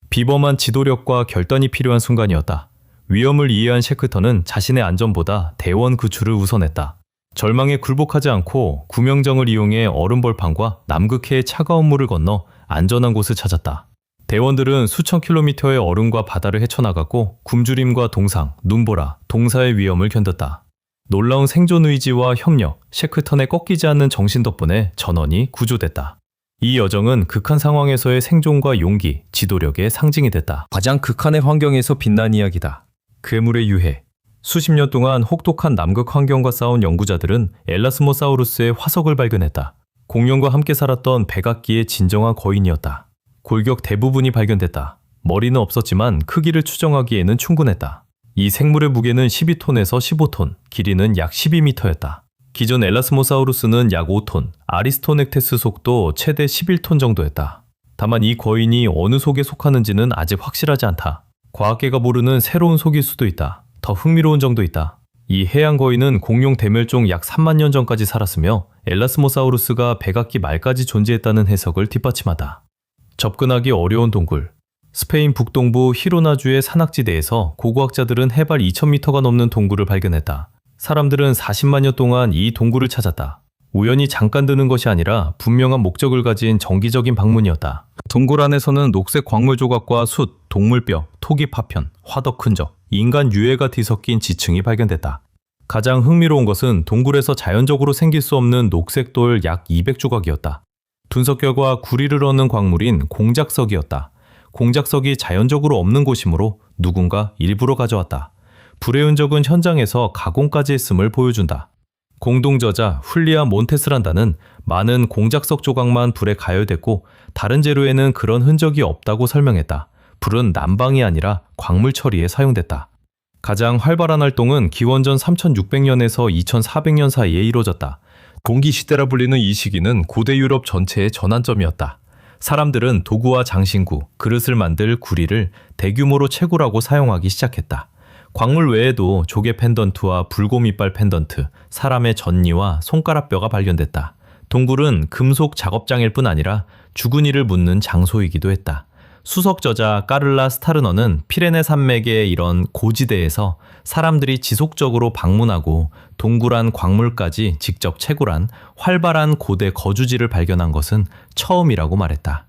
비범한 지도력과 결단이 필요한 순간이었다. 위험을 이해한 셰클턴은 자신의 안전보다 대원 구출을 우선했다. 절망에 굴복하지 않고 구명정을 이용해 얼음벌판과 남극해의 차가운 물을 건너 안전한 곳을 찾았다. 대원들은 수천 킬로미터의 얼음과 바다를 헤쳐나갔고 굶주림과 동상, 눈보라, 동사의 위험을 견뎠다. 놀라운 생존 의지와 협력, 셰클턴의 꺾이지 않는 정신 덕분에 전원이 구조됐다. 이 여정은 극한 상황에서의 생존과 용기, 지도력의 상징이 됐다. 가장 극한의 환경에서 빛난 이야기다. 괴물의 유해. 수십 년 동안 혹독한 남극 환경과 싸운 연구자들은 엘라스모사우루스의 화석을 발견했다. 공룡과 함께 살았던 백악기의 진정한 거인이었다. 골격 대부분이 발견됐다. 머리는 없었지만 크기를 추정하기에는 충분했다. 이 생물의 무게는 12톤에서 15톤, 길이는 약 12m였다. 기존 엘라스모사우루스는 약 5톤, 아리스토넥테스 속도 최대 11톤 정도였다. 다만 이 거인이 어느 속에 속하는지는 아직 확실하지 않다. 과학계가 모르는 새로운 속일 수도 있다. 더 흥미로운 점도 있다. 이 해양 거인은 공룡 대멸종 약 3만 년 전까지 살았으며 엘라스모사우루스가 백악기 말까지 존재했다는 해석을 뒷받침하다. 접근하기 어려운 동굴. 스페인 북동부 히로나주의 산악지대에서 고고학자들은 해발 2000m가 넘는 동굴을 발견했다. 사람들은 40만 년 동안 이 동굴을 찾았다. 우연히 잠깐 드는 것이 아니라 분명한 목적을 가진 정기적인 방문이었다. 동굴 안에서는 녹색 광물 조각과 숯, 동물뼈, 토기 파편, 화덕 흔적, 인간 유해가 뒤섞인 지층이 발견됐다. 가장 흥미로운 것은 동굴에서 자연적으로 생길 수 없는 녹색 돌 약 200조각이었다. 분석 결과 구리를 얻는 광물인 공작석이었다. 공작석이 자연적으로 없는 곳이므로 누군가 일부러 가져왔다. 불의 흔적은 현장에서 가공까지 했음을 보여준다. 공동저자 훌리아 몬테스란다는 많은 공작석 조각만 불에 가열됐고 다른 재료에는 그런 흔적이 없다고 설명했다. 불은 난방이 아니라 광물 처리에 사용됐다. 가장 활발한 활동은 기원전 3600년에서 2400년 사이에 이루어졌다. 공기시대라 불리는 이 시기는 고대 유럽 전체의 전환점이었다. 사람들은 도구와 장신구, 그릇을 만들 구리를 대규모로 채굴하고 사용하기 시작했다. 광물 외에도 조개 펜던트와 불곰이빨 펜던트, 사람의 전니와 손가락뼈가 발견됐다. 동굴은 금속 작업장일 뿐 아니라 죽은 이를 묻는 장소이기도 했다. 수석 저자 까를라 스타르너는 피레네 산맥의 이런 고지대에서 사람들이 지속적으로 방문하고 동굴 안 광물까지 직접 채굴한 활발한 고대 거주지를 발견한 것은 처음이라고 말했다.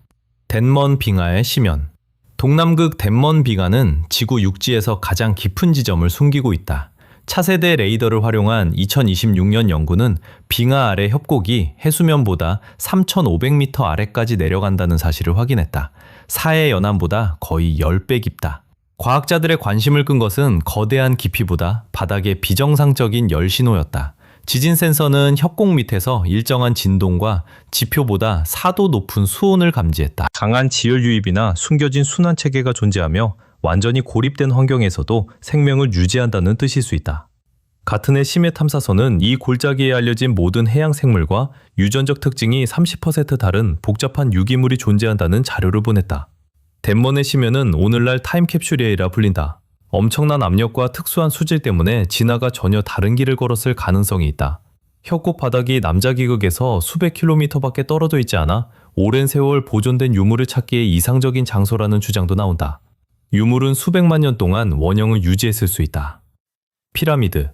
덴먼 빙하의 심연. 동남극 덴먼 빙하는 지구 육지에서 가장 깊은 지점을 숨기고 있다. 차세대 레이더를 활용한 2026년 연구는 빙하 아래 협곡이 해수면보다 3,500m 아래까지 내려간다는 사실을 확인했다. 사해 연안보다 거의 10배 깊다. 과학자들의 관심을 끈 것은 거대한 깊이보다 바닥의 비정상적인 열 신호였다. 지진 센서는 협곡 밑에서 일정한 진동과 지표보다 4도 높은 수온을 감지했다. 강한 지열 유입이나 숨겨진 순환 체계가 존재하며 완전히 고립된 환경에서도 생명을 유지한다는 뜻일 수 있다. 같은 해 심해 탐사선은 이 골짜기에 알려진 모든 해양 생물과 유전적 특징이 30% 다른 복잡한 유기물이 존재한다는 자료를 보냈다. 덴먼의 심연은 오늘날 타임캡슐이라 불린다. 엄청난 압력과 특수한 수질 때문에 진화가 전혀 다른 길을 걸었을 가능성이 있다. 협곡 바닥이 남자기극에서 수백 킬로미터밖에 떨어져 있지 않아 오랜 세월 보존된 유물을 찾기에 이상적인 장소라는 주장도 나온다. 유물은 수백만 년 동안 원형을 유지했을 수 있다. 피라미드.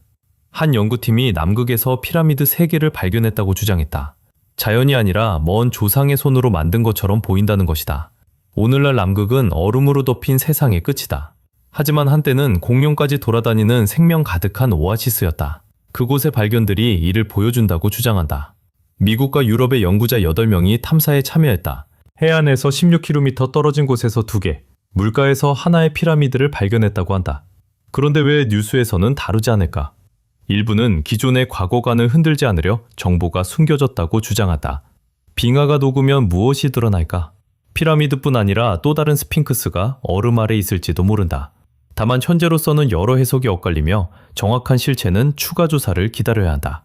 한 연구팀이 남극에서 피라미드 3개를 발견했다고 주장했다. 자연이 아니라 먼 조상의 손으로 만든 것처럼 보인다는 것이다. 오늘날 남극은 얼음으로 덮인 세상의 끝이다. 하지만 한때는 공룡까지 돌아다니는 생명 가득한 오아시스였다. 그곳의 발견들이 이를 보여준다고 주장한다. 미국과 유럽의 연구자 8명이 탐사에 참여했다. 해안에서 16km 떨어진 곳에서 2개, 물가에서 하나의 피라미드를 발견했다고 한다. 그런데 왜 뉴스에서는 다루지 않을까? 일부는 기존의 과거관을 흔들지 않으려 정보가 숨겨졌다고 주장한다. 빙하가 녹으면 무엇이 드러날까? 피라미드뿐 아니라 또 다른 스핑크스가 얼음 아래 있을지도 모른다. 다만 현재로서는 여러 해석이 엇갈리며 정확한 실체는 추가 조사를 기다려야 한다.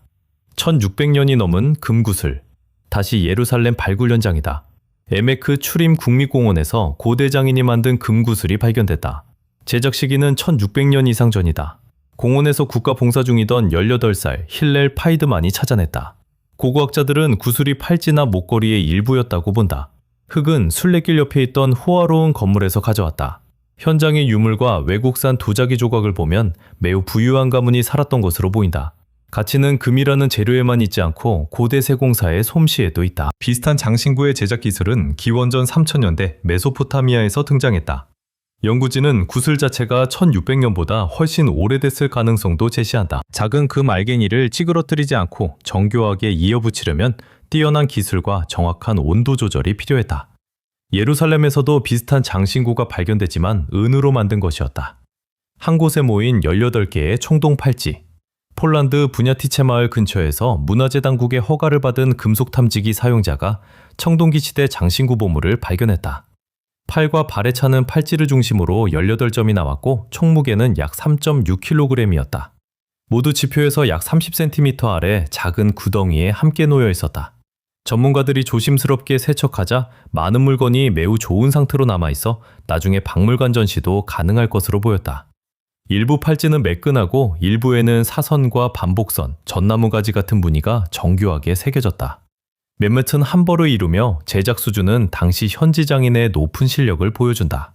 1600년이 넘은 금구슬. 다시 예루살렘 발굴 현장이다. 에메크 추림 국립공원에서 고대 장인이 만든 금구슬이 발견됐다. 제작 시기는 1600년 이상 전이다. 공원에서 국가 봉사 중이던 18살 힐렐 파이드만이 찾아냈다. 고고학자들은 구슬이 팔찌나 목걸이의 일부였다고 본다. 흙은 순례길 옆에 있던 호화로운 건물에서 가져왔다. 현장의 유물과 외국산 도자기 조각을 보면 매우 부유한 가문이 살았던 것으로 보인다. 가치는 금이라는 재료에만 있지 않고 고대 세공사의 솜씨에도 있다. 비슷한 장신구의 제작 기술은 기원전 3000년대 메소포타미아에서 등장했다. 연구진은 구슬 자체가 1600년보다 훨씬 오래됐을 가능성도 제시한다. 작은 금 알갱이를 찌그러뜨리지 않고 정교하게 이어붙이려면 뛰어난 기술과 정확한 온도 조절이 필요했다. 예루살렘에서도 비슷한 장신구가 발견됐지만 은으로 만든 것이었다. 한 곳에 모인 18개의 청동 팔찌. 폴란드 부냐티체 마을 근처에서 문화재 당국의 허가를 받은 금속 탐지기 사용자가 청동기 시대 장신구 보물을 발견했다. 팔과 발에 차는 팔찌를 중심으로 18점이 나왔고 총 무게는 약 3.6kg이었다. 모두 지표에서 약 30cm 아래 작은 구덩이에 함께 놓여 있었다. 전문가들이 조심스럽게 세척하자 많은 물건이 매우 좋은 상태로 남아있어 나중에 박물관 전시도 가능할 것으로 보였다. 일부 팔찌는 매끈하고 일부에는 사선과 반복선, 전나무 가지 같은 무늬가 정교하게 새겨졌다. 몇몇은 한 벌을 이루며 제작 수준은 당시 현지 장인의 높은 실력을 보여준다.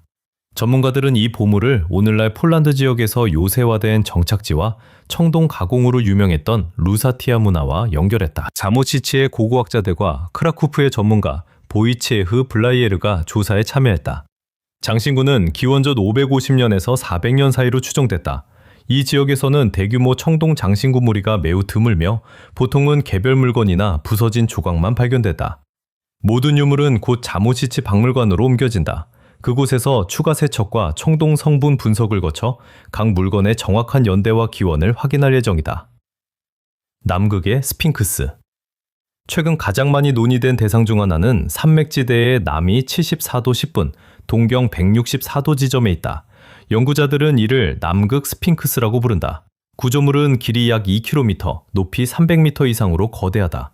전문가들은 이 보물을 오늘날 폴란드 지역에서 요새화된 정착지와 청동 가공으로 유명했던 루사티아 문화와 연결했다. 자모치치의 고고학자들과 크라쿠프의 전문가 보이치에흐 블라이에르가 조사에 참여했다. 장신구는 기원전 550년에서 400년 사이로 추정됐다. 이 지역에서는 대규모 청동 장신구 무리가 매우 드물며 보통은 개별 물건이나 부서진 조각만 발견됐다. 모든 유물은 곧 자모시치 박물관으로 옮겨진다. 그곳에서 추가 세척과 청동 성분 분석을 거쳐 각 물건의 정확한 연대와 기원을 확인할 예정이다. 남극의 스핑크스. 최근 가장 많이 논의된 대상 중 하나는 산맥지대의 남위 74도 10분, 동경 164도 지점에 있다. 연구자들은 이를 남극 스핑크스라고 부른다. 구조물은 길이 약 2km, 높이 300m 이상으로 거대하다.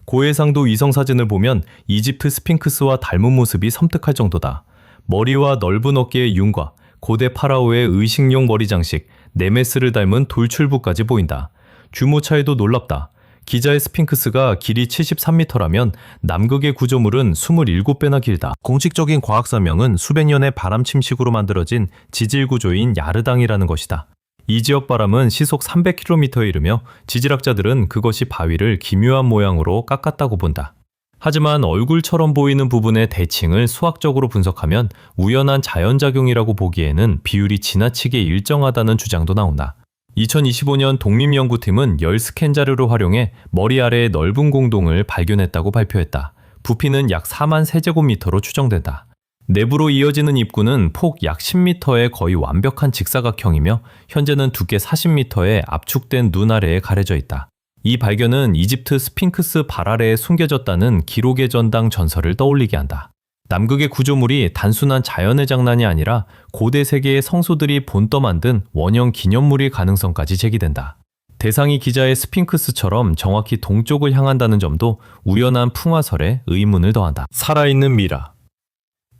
고해상도 위성사진을 보면 이집트 스핑크스와 닮은 모습이 섬뜩할 정도다. 머리와 넓은 어깨의 융과 고대 파라오의 의식용 머리 장식, 네메스를 닮은 돌출부까지 보인다. 규모 차이도 놀랍다. 기자의 스핑크스가 길이 73m라면 남극의 구조물은 27배나 길다. 공식적인 과학 설명은 수백 년의 바람 침식으로 만들어진 지질 구조인 야르당이라는 것이다. 이 지역 바람은 시속 300km에 이르며 지질학자들은 그것이 바위를 기묘한 모양으로 깎았다고 본다. 하지만 얼굴처럼 보이는 부분의 대칭을 수학적으로 분석하면 우연한 자연작용이라고 보기에는 비율이 지나치게 일정하다는 주장도 나온다. 2025년 독립연구팀은 열 스캔 자료를 활용해 머리 아래의 넓은 공동을 발견했다고 발표했다. 부피는 약 4만 세제곱미터로 추정된다. 내부로 이어지는 입구는 폭 약 10m의 거의 완벽한 직사각형이며 현재는 두께 40m의 압축된 눈 아래에 가려져 있다. 이 발견은 이집트 스핑크스 발 아래에 숨겨졌다는 기록의 전당 전설을 떠올리게 한다. 남극의 구조물이 단순한 자연의 장난이 아니라 고대 세계의 성소들이 본떠 만든 원형 기념물일 가능성까지 제기된다. 대상이 기자의 스핑크스처럼 정확히 동쪽을 향한다는 점도 우연한 풍화설에 의문을 더한다. 살아있는 미라.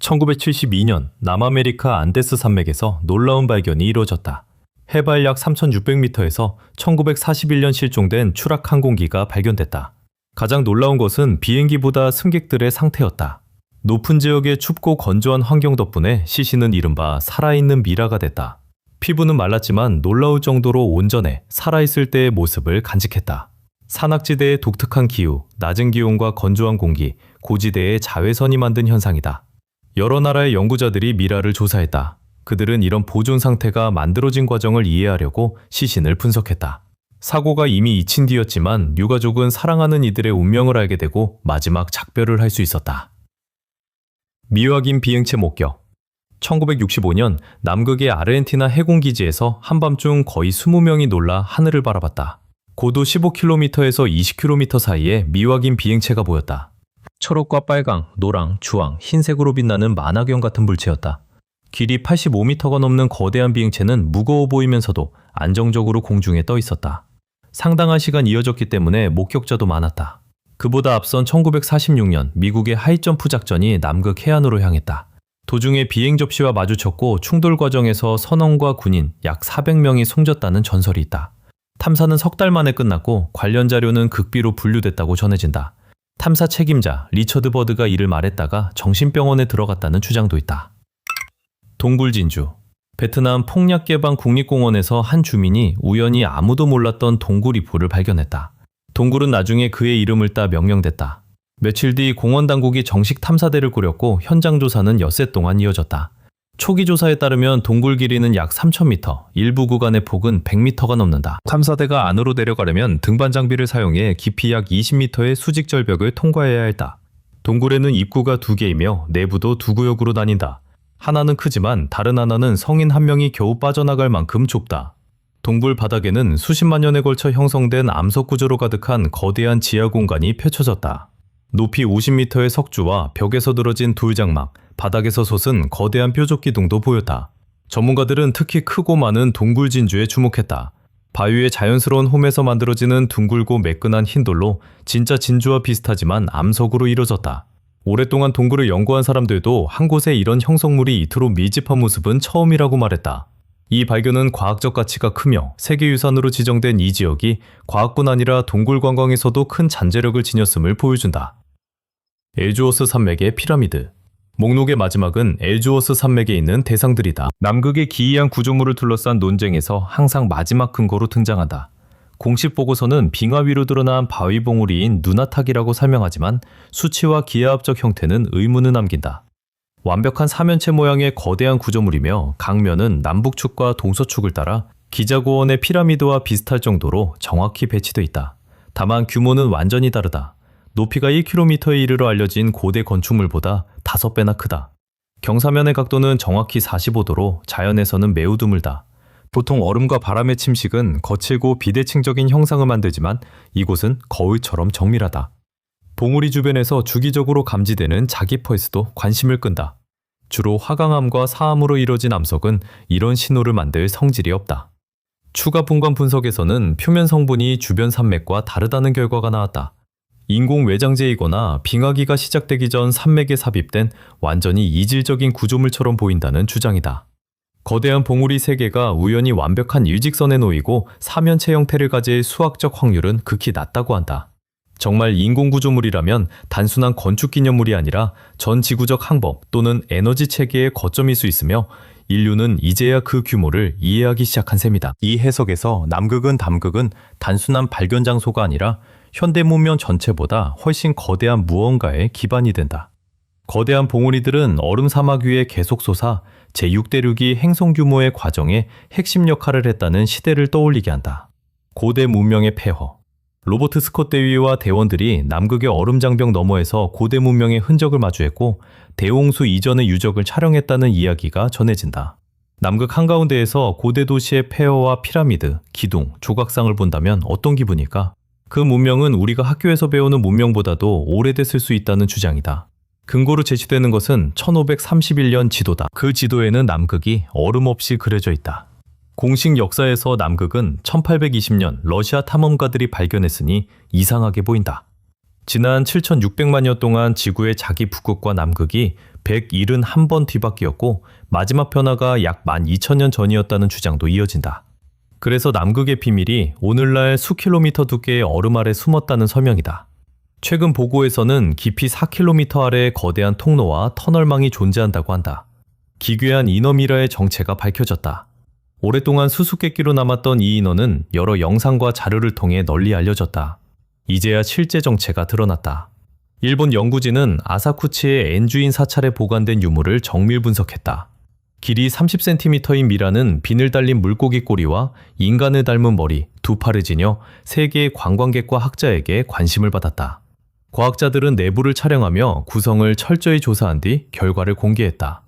1972년 남아메리카 안데스 산맥에서 놀라운 발견이 이루어졌다. 해발 약 3,600m에서 1941년 실종된 추락 항공기가 발견됐다. 가장 놀라운 것은 비행기보다 승객들의 상태였다. 높은 지역의 춥고 건조한 환경 덕분에 시신은 이른바 살아있는 미라가 됐다. 피부는 말랐지만 놀라울 정도로 온전해 살아있을 때의 모습을 간직했다. 산악지대의 독특한 기후, 낮은 기온과 건조한 공기, 고지대의 자외선이 만든 현상이다. 여러 나라의 연구자들이 미라를 조사했다. 그들은 이런 보존 상태가 만들어진 과정을 이해하려고 시신을 분석했다. 사고가 이미 잊힌 뒤였지만 유가족은 사랑하는 이들의 운명을 알게 되고 마지막 작별을 할 수 있었다. 미확인 비행체 목격. 1965년 남극의 아르헨티나 해군기지에서 한밤중 거의 20명이 놀라 하늘을 바라봤다. 고도 15km에서 20km 사이에 미확인 비행체가 보였다. 초록과 빨강, 노랑, 주황, 흰색으로 빛나는 만화경 같은 물체였다. 길이 85m가 넘는 거대한 비행체는 무거워 보이면서도 안정적으로 공중에 떠 있었다. 상당한 시간 이어졌기 때문에 목격자도 많았다. 그보다 앞선 1946년 미국의 하이점프 작전이 남극 해안으로 향했다. 도중에 비행 접시와 마주쳤고 충돌 과정에서 선원과 군인 약 400명이 숨졌다는 전설이 있다. 탐사는 석 달 만에 끝났고 관련 자료는 극비로 분류됐다고 전해진다. 탐사 책임자 리처드 버드가 이를 말했다가 정신병원에 들어갔다는 주장도 있다. 동굴진주. 베트남 폭약개방 국립공원에서 한 주민이 우연히 아무도 몰랐던 동굴이포를 발견했다. 동굴은 나중에 그의 이름을 따 명명됐다. 며칠 뒤 공원 당국이 정식 탐사대를 꾸렸고 현장 조사는 엿새 동안 이어졌다. 초기 조사에 따르면 동굴 길이는 약 3,000m, 일부 구간의 폭은 100m가 넘는다. 탐사대가 안으로 내려가려면 등반 장비를 사용해 깊이 약 20m의 수직 절벽을 통과해야 했다. 동굴에는 입구가 2개이며 내부도 2구역으로 나뉜다. 하나는 크지만 다른 하나는 성인 한 명이 겨우 빠져나갈 만큼 좁다. 동굴 바닥에는 수십만 년에 걸쳐 형성된 암석 구조로 가득한 거대한 지하 공간이 펼쳐졌다. 높이 50m의 석주와 벽에서 들어진 돌장막, 바닥에서 솟은 거대한 뾰족 기둥도 보였다. 전문가들은 특히 크고 많은 동굴 진주에 주목했다. 바위의 자연스러운 홈에서 만들어지는 둥글고 매끈한 흰돌로 진짜 진주와 비슷하지만 암석으로 이루어졌다. 오랫동안 동굴을 연구한 사람들도 한 곳에 이런 형성물이 이토록 밀집한 모습은 처음이라고 말했다. 이 발견은 과학적 가치가 크며 세계유산으로 지정된 이 지역이 과학뿐 아니라 동굴 관광에서도 큰 잠재력을 지녔음을 보여준다. 엘주오스 산맥의 피라미드. 목록의 마지막은 엘주오스 산맥에 있는 대상들이다. 남극의 기이한 구조물을 둘러싼 논쟁에서 항상 마지막 근거로 등장한다. 공식 보고서는 빙하 위로 드러난 바위 봉우리인 누나탁이라고 설명하지만 수치와 기하학적 형태는 의문을 남긴다. 완벽한 사면체 모양의 거대한 구조물이며 강면은 남북축과 동서축을 따라 기자고원의 피라미드와 비슷할 정도로 정확히 배치되어 있다. 다만 규모는 완전히 다르다. 높이가 1km에 이르러 알려진 고대 건축물보다 5배나 크다. 경사면의 각도는 정확히 45도로 자연에서는 매우 드물다. 보통 얼음과 바람의 침식은 거칠고 비대칭적인 형상을 만들지만 이곳은 거울처럼 정밀하다. 봉우리 주변에서 주기적으로 감지되는 자기퍼에서도 관심을 끈다. 주로 화강암과 사암으로 이루어진 암석은 이런 신호를 만들 성질이 없다. 추가 분광 분석에서는 표면 성분이 주변 산맥과 다르다는 결과가 나왔다. 인공 외장재이거나 빙하기가 시작되기 전 산맥에 삽입된 완전히 이질적인 구조물처럼 보인다는 주장이다. 거대한 봉우리 3개가 우연히 완벽한 일직선에 놓이고 사면체 형태를 가질 수학적 확률은 극히 낮다고 한다. 정말 인공구조물이라면 단순한 건축기념물이 아니라 전 지구적 항법 또는 에너지 체계의 거점일 수 있으며 인류는 이제야 그 규모를 이해하기 시작한 셈이다. 이 해석에서 남극은 담극은 단순한 발견 장소가 아니라 현대 문명 전체보다 훨씬 거대한 무언가의 기반이 된다. 거대한 봉우리들은 얼음 사막 위에 계속 솟아 제6대륙이 행성 규모의 과정에 핵심 역할을 했다는 시대를 떠올리게 한다. 고대 문명의 폐허. 로버트 스콧 대위와 대원들이 남극의 얼음 장벽 너머에서 고대 문명의 흔적을 마주했고 대홍수 이전의 유적을 촬영했다는 이야기가 전해진다. 남극 한가운데에서 고대 도시의 폐허와 피라미드, 기둥, 조각상을 본다면 어떤 기분일까? 그 문명은 우리가 학교에서 배우는 문명보다도 오래됐을 수 있다는 주장이다. 근거로 제시되는 것은 1531년 지도다. 그 지도에는 남극이 얼음 없이 그려져 있다. 공식 역사에서 남극은 1820년 러시아 탐험가들이 발견했으니 이상하게 보인다. 지난 7600만 년 동안 지구의 자기 북극과 남극이 171번 뒤바뀌었고 마지막 변화가 약 12,000년 전이었다는 주장도 이어진다. 그래서 남극의 비밀이 오늘날 수킬로미터 두께의 얼음 아래 숨었다는 설명이다. 최근 보고에서는 깊이 4km 아래의 거대한 통로와 터널망이 존재한다고 한다. 기괴한 이너미라의 정체가 밝혀졌다. 오랫동안 수수께끼로 남았던 이 인어는 여러 영상과 자료를 통해 널리 알려졌다. 이제야 실제 정체가 드러났다. 일본 연구진은 아사쿠치의 엔주인 사찰에 보관된 유물을 정밀 분석했다. 길이 30cm인 미라는 비늘 달린 물고기 꼬리와 인간을 닮은 머리, 두 팔을 지녀 세계의 관광객과 학자에게 관심을 받았다. 과학자들은 내부를 촬영하며 구성을 철저히 조사한 뒤 결과를 공개했다.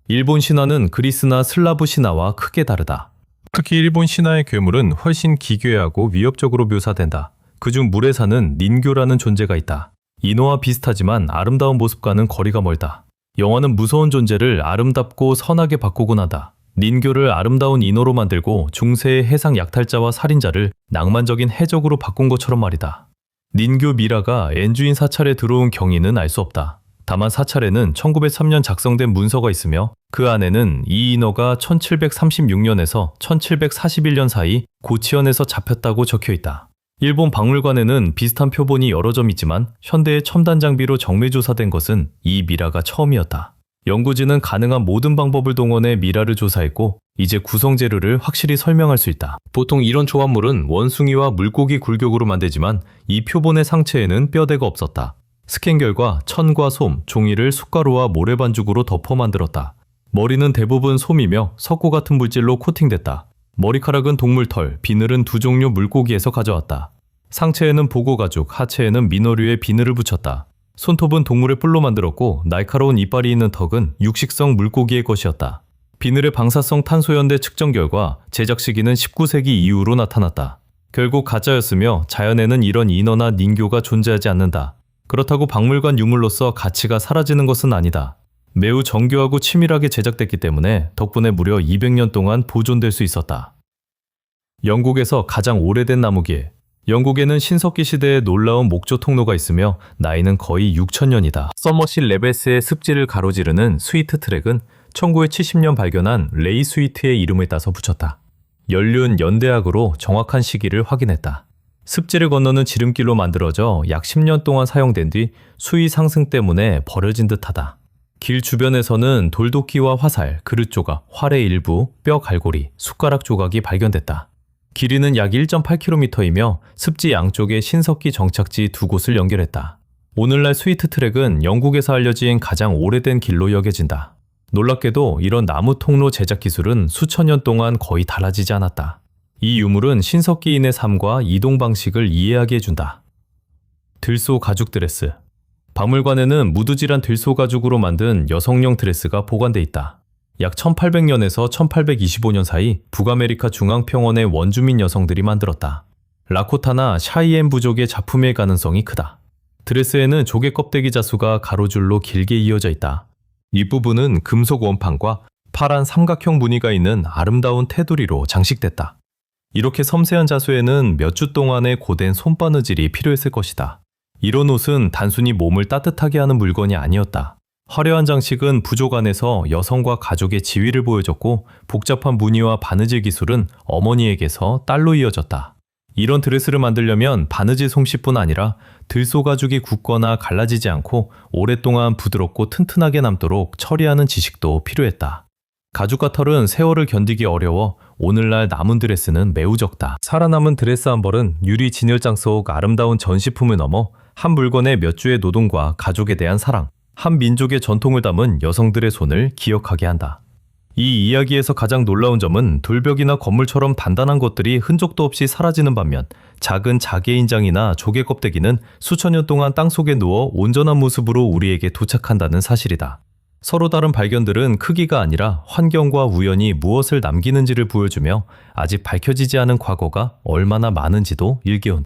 일본 신화는 그리스나 슬라브 신화와 크게 다르다. 특히 일본 신화의 괴물은 훨씬 기괴하고 위협적으로 묘사된다. 그중 물에 사는 닌교라는 존재가 있다. 인어와 비슷하지만 아름다운 모습과는 거리가 멀다. 영화는 무서운 존재를 아름답고 선하게 바꾸곤 하다. 닌교를 아름다운 인어로 만들고 중세의 해상 약탈자와 살인자를 낭만적인 해적으로 바꾼 것처럼 말이다. 닌교 미라가 엔주인 사찰에 들어온 경위는 알 수 없다. 다만 사찰에는 1903년 작성된 문서가 있으며 그 안에는 이 인어가 1736년에서 1741년 사이 고치현에서 잡혔다고 적혀 있다. 일본 박물관에는 비슷한 표본이 여러 점 있지만 현대의 첨단 장비로 정밀조사된 것은 이 미라가 처음이었다. 연구진은 가능한 모든 방법을 동원해 미라를 조사했고 이제 구성 재료를 확실히 설명할 수 있다. 보통 이런 조합물은 원숭이와 물고기 굴격으로 만들지만 이 표본의 상체에는 뼈대가 없었다. 스캔 결과 천과 솜, 종이를 숟가루와 모래 반죽으로 덮어 만들었다. 머리는 대부분 솜이며 석고 같은 물질로 코팅됐다. 머리카락은 동물털, 비늘은 두 종류 물고기에서 가져왔다. 상체에는 보고가죽, 하체에는 민어류의 비늘을 붙였다. 손톱은 동물의 뿔로 만들었고 날카로운 이빨이 있는 턱은 육식성 물고기의 것이었다. 비늘의 방사성 탄소연대 측정 결과 제작 시기는 19세기 이후로 나타났다. 결국 가짜였으며 자연에는 이런 인어나 닌교가 존재하지 않는다. 그렇다고 박물관 유물로서 가치가 사라지는 것은 아니다. 매우 정교하고 치밀하게 제작됐기 때문에 덕분에 무려 200년 동안 보존될 수 있었다. 영국에서 가장 오래된 나무기에. 영국에는 신석기 시대의 놀라운 목조 통로가 있으며 나이는 거의 6,000년이다. 서머실 레베스의 습지를 가로지르는 스위트 트랙은 1970년 발견한 레이 스위트의 이름을 따서 붙였다. 연륜 연대학으로 정확한 시기를 확인했다. 습지를 건너는 지름길로 만들어져 약 10년 동안 사용된 뒤 수위 상승 때문에 버려진 듯하다. 길 주변에서는 돌도끼와 화살, 그릇 조각, 활의 일부, 뼈 갈고리, 숟가락 조각이 발견됐다. 길이는 약 1.8km이며 습지 양쪽에 신석기 정착지 두 곳을 연결했다. 오늘날 스위트 트랙은 영국에서 알려진 가장 오래된 길로 여겨진다. 놀랍게도 이런 나무 통로 제작 기술은 수천 년 동안 거의 달라지지 않았다. 이 유물은 신석기인의 삶과 이동 방식을 이해하게 해준다. 들소 가죽 드레스. 박물관에는 무드질한 들소 가죽으로 만든 여성용 드레스가 보관돼 있다. 약 1800년에서 1825년 사이 북아메리카 중앙평원의 원주민 여성들이 만들었다. 라코타나 샤이엔 부족의 작품일 가능성이 크다. 드레스에는 조개 껍데기 자수가 가로줄로 길게 이어져 있다. 윗부분은 금속 원판과 파란 삼각형 무늬가 있는 아름다운 테두리로 장식됐다. 이렇게 섬세한 자수에는 몇 주 동안의 고된 손바느질이 필요했을 것이다. 이런 옷은 단순히 몸을 따뜻하게 하는 물건이 아니었다. 화려한 장식은 부족 안에서 여성과 가족의 지위를 보여줬고 복잡한 무늬와 바느질 기술은 어머니에게서 딸로 이어졌다. 이런 드레스를 만들려면 바느질 솜씨뿐 아니라 들소 가죽이 굳거나 갈라지지 않고 오랫동안 부드럽고 튼튼하게 남도록 처리하는 지식도 필요했다. 가죽과 털은 세월을 견디기 어려워 오늘날 남은 드레스는 매우 적다. 살아남은 드레스 한 벌은 유리 진열장 속 아름다운 전시품을 넘어 한 물건의 몇 주의 노동과 가족에 대한 사랑, 한 민족의 전통을 담은 여성들의 손을 기억하게 한다. 이 이야기에서 가장 놀라운 점은 돌벽이나 건물처럼 단단한 것들이 흔적도 없이 사라지는 반면 작은 자개인장이나 조개 껍데기는 수천 년 동안 땅속에 누워 온전한 모습으로 우리에게 도착한다는 사실이다. 서로 다른 발견들은 크기가 아니라 환경과 우연이 무엇을 남기는지를 보여주며 아직 밝혀지지 않은 과거가 얼마나 많은지도 일깨운다.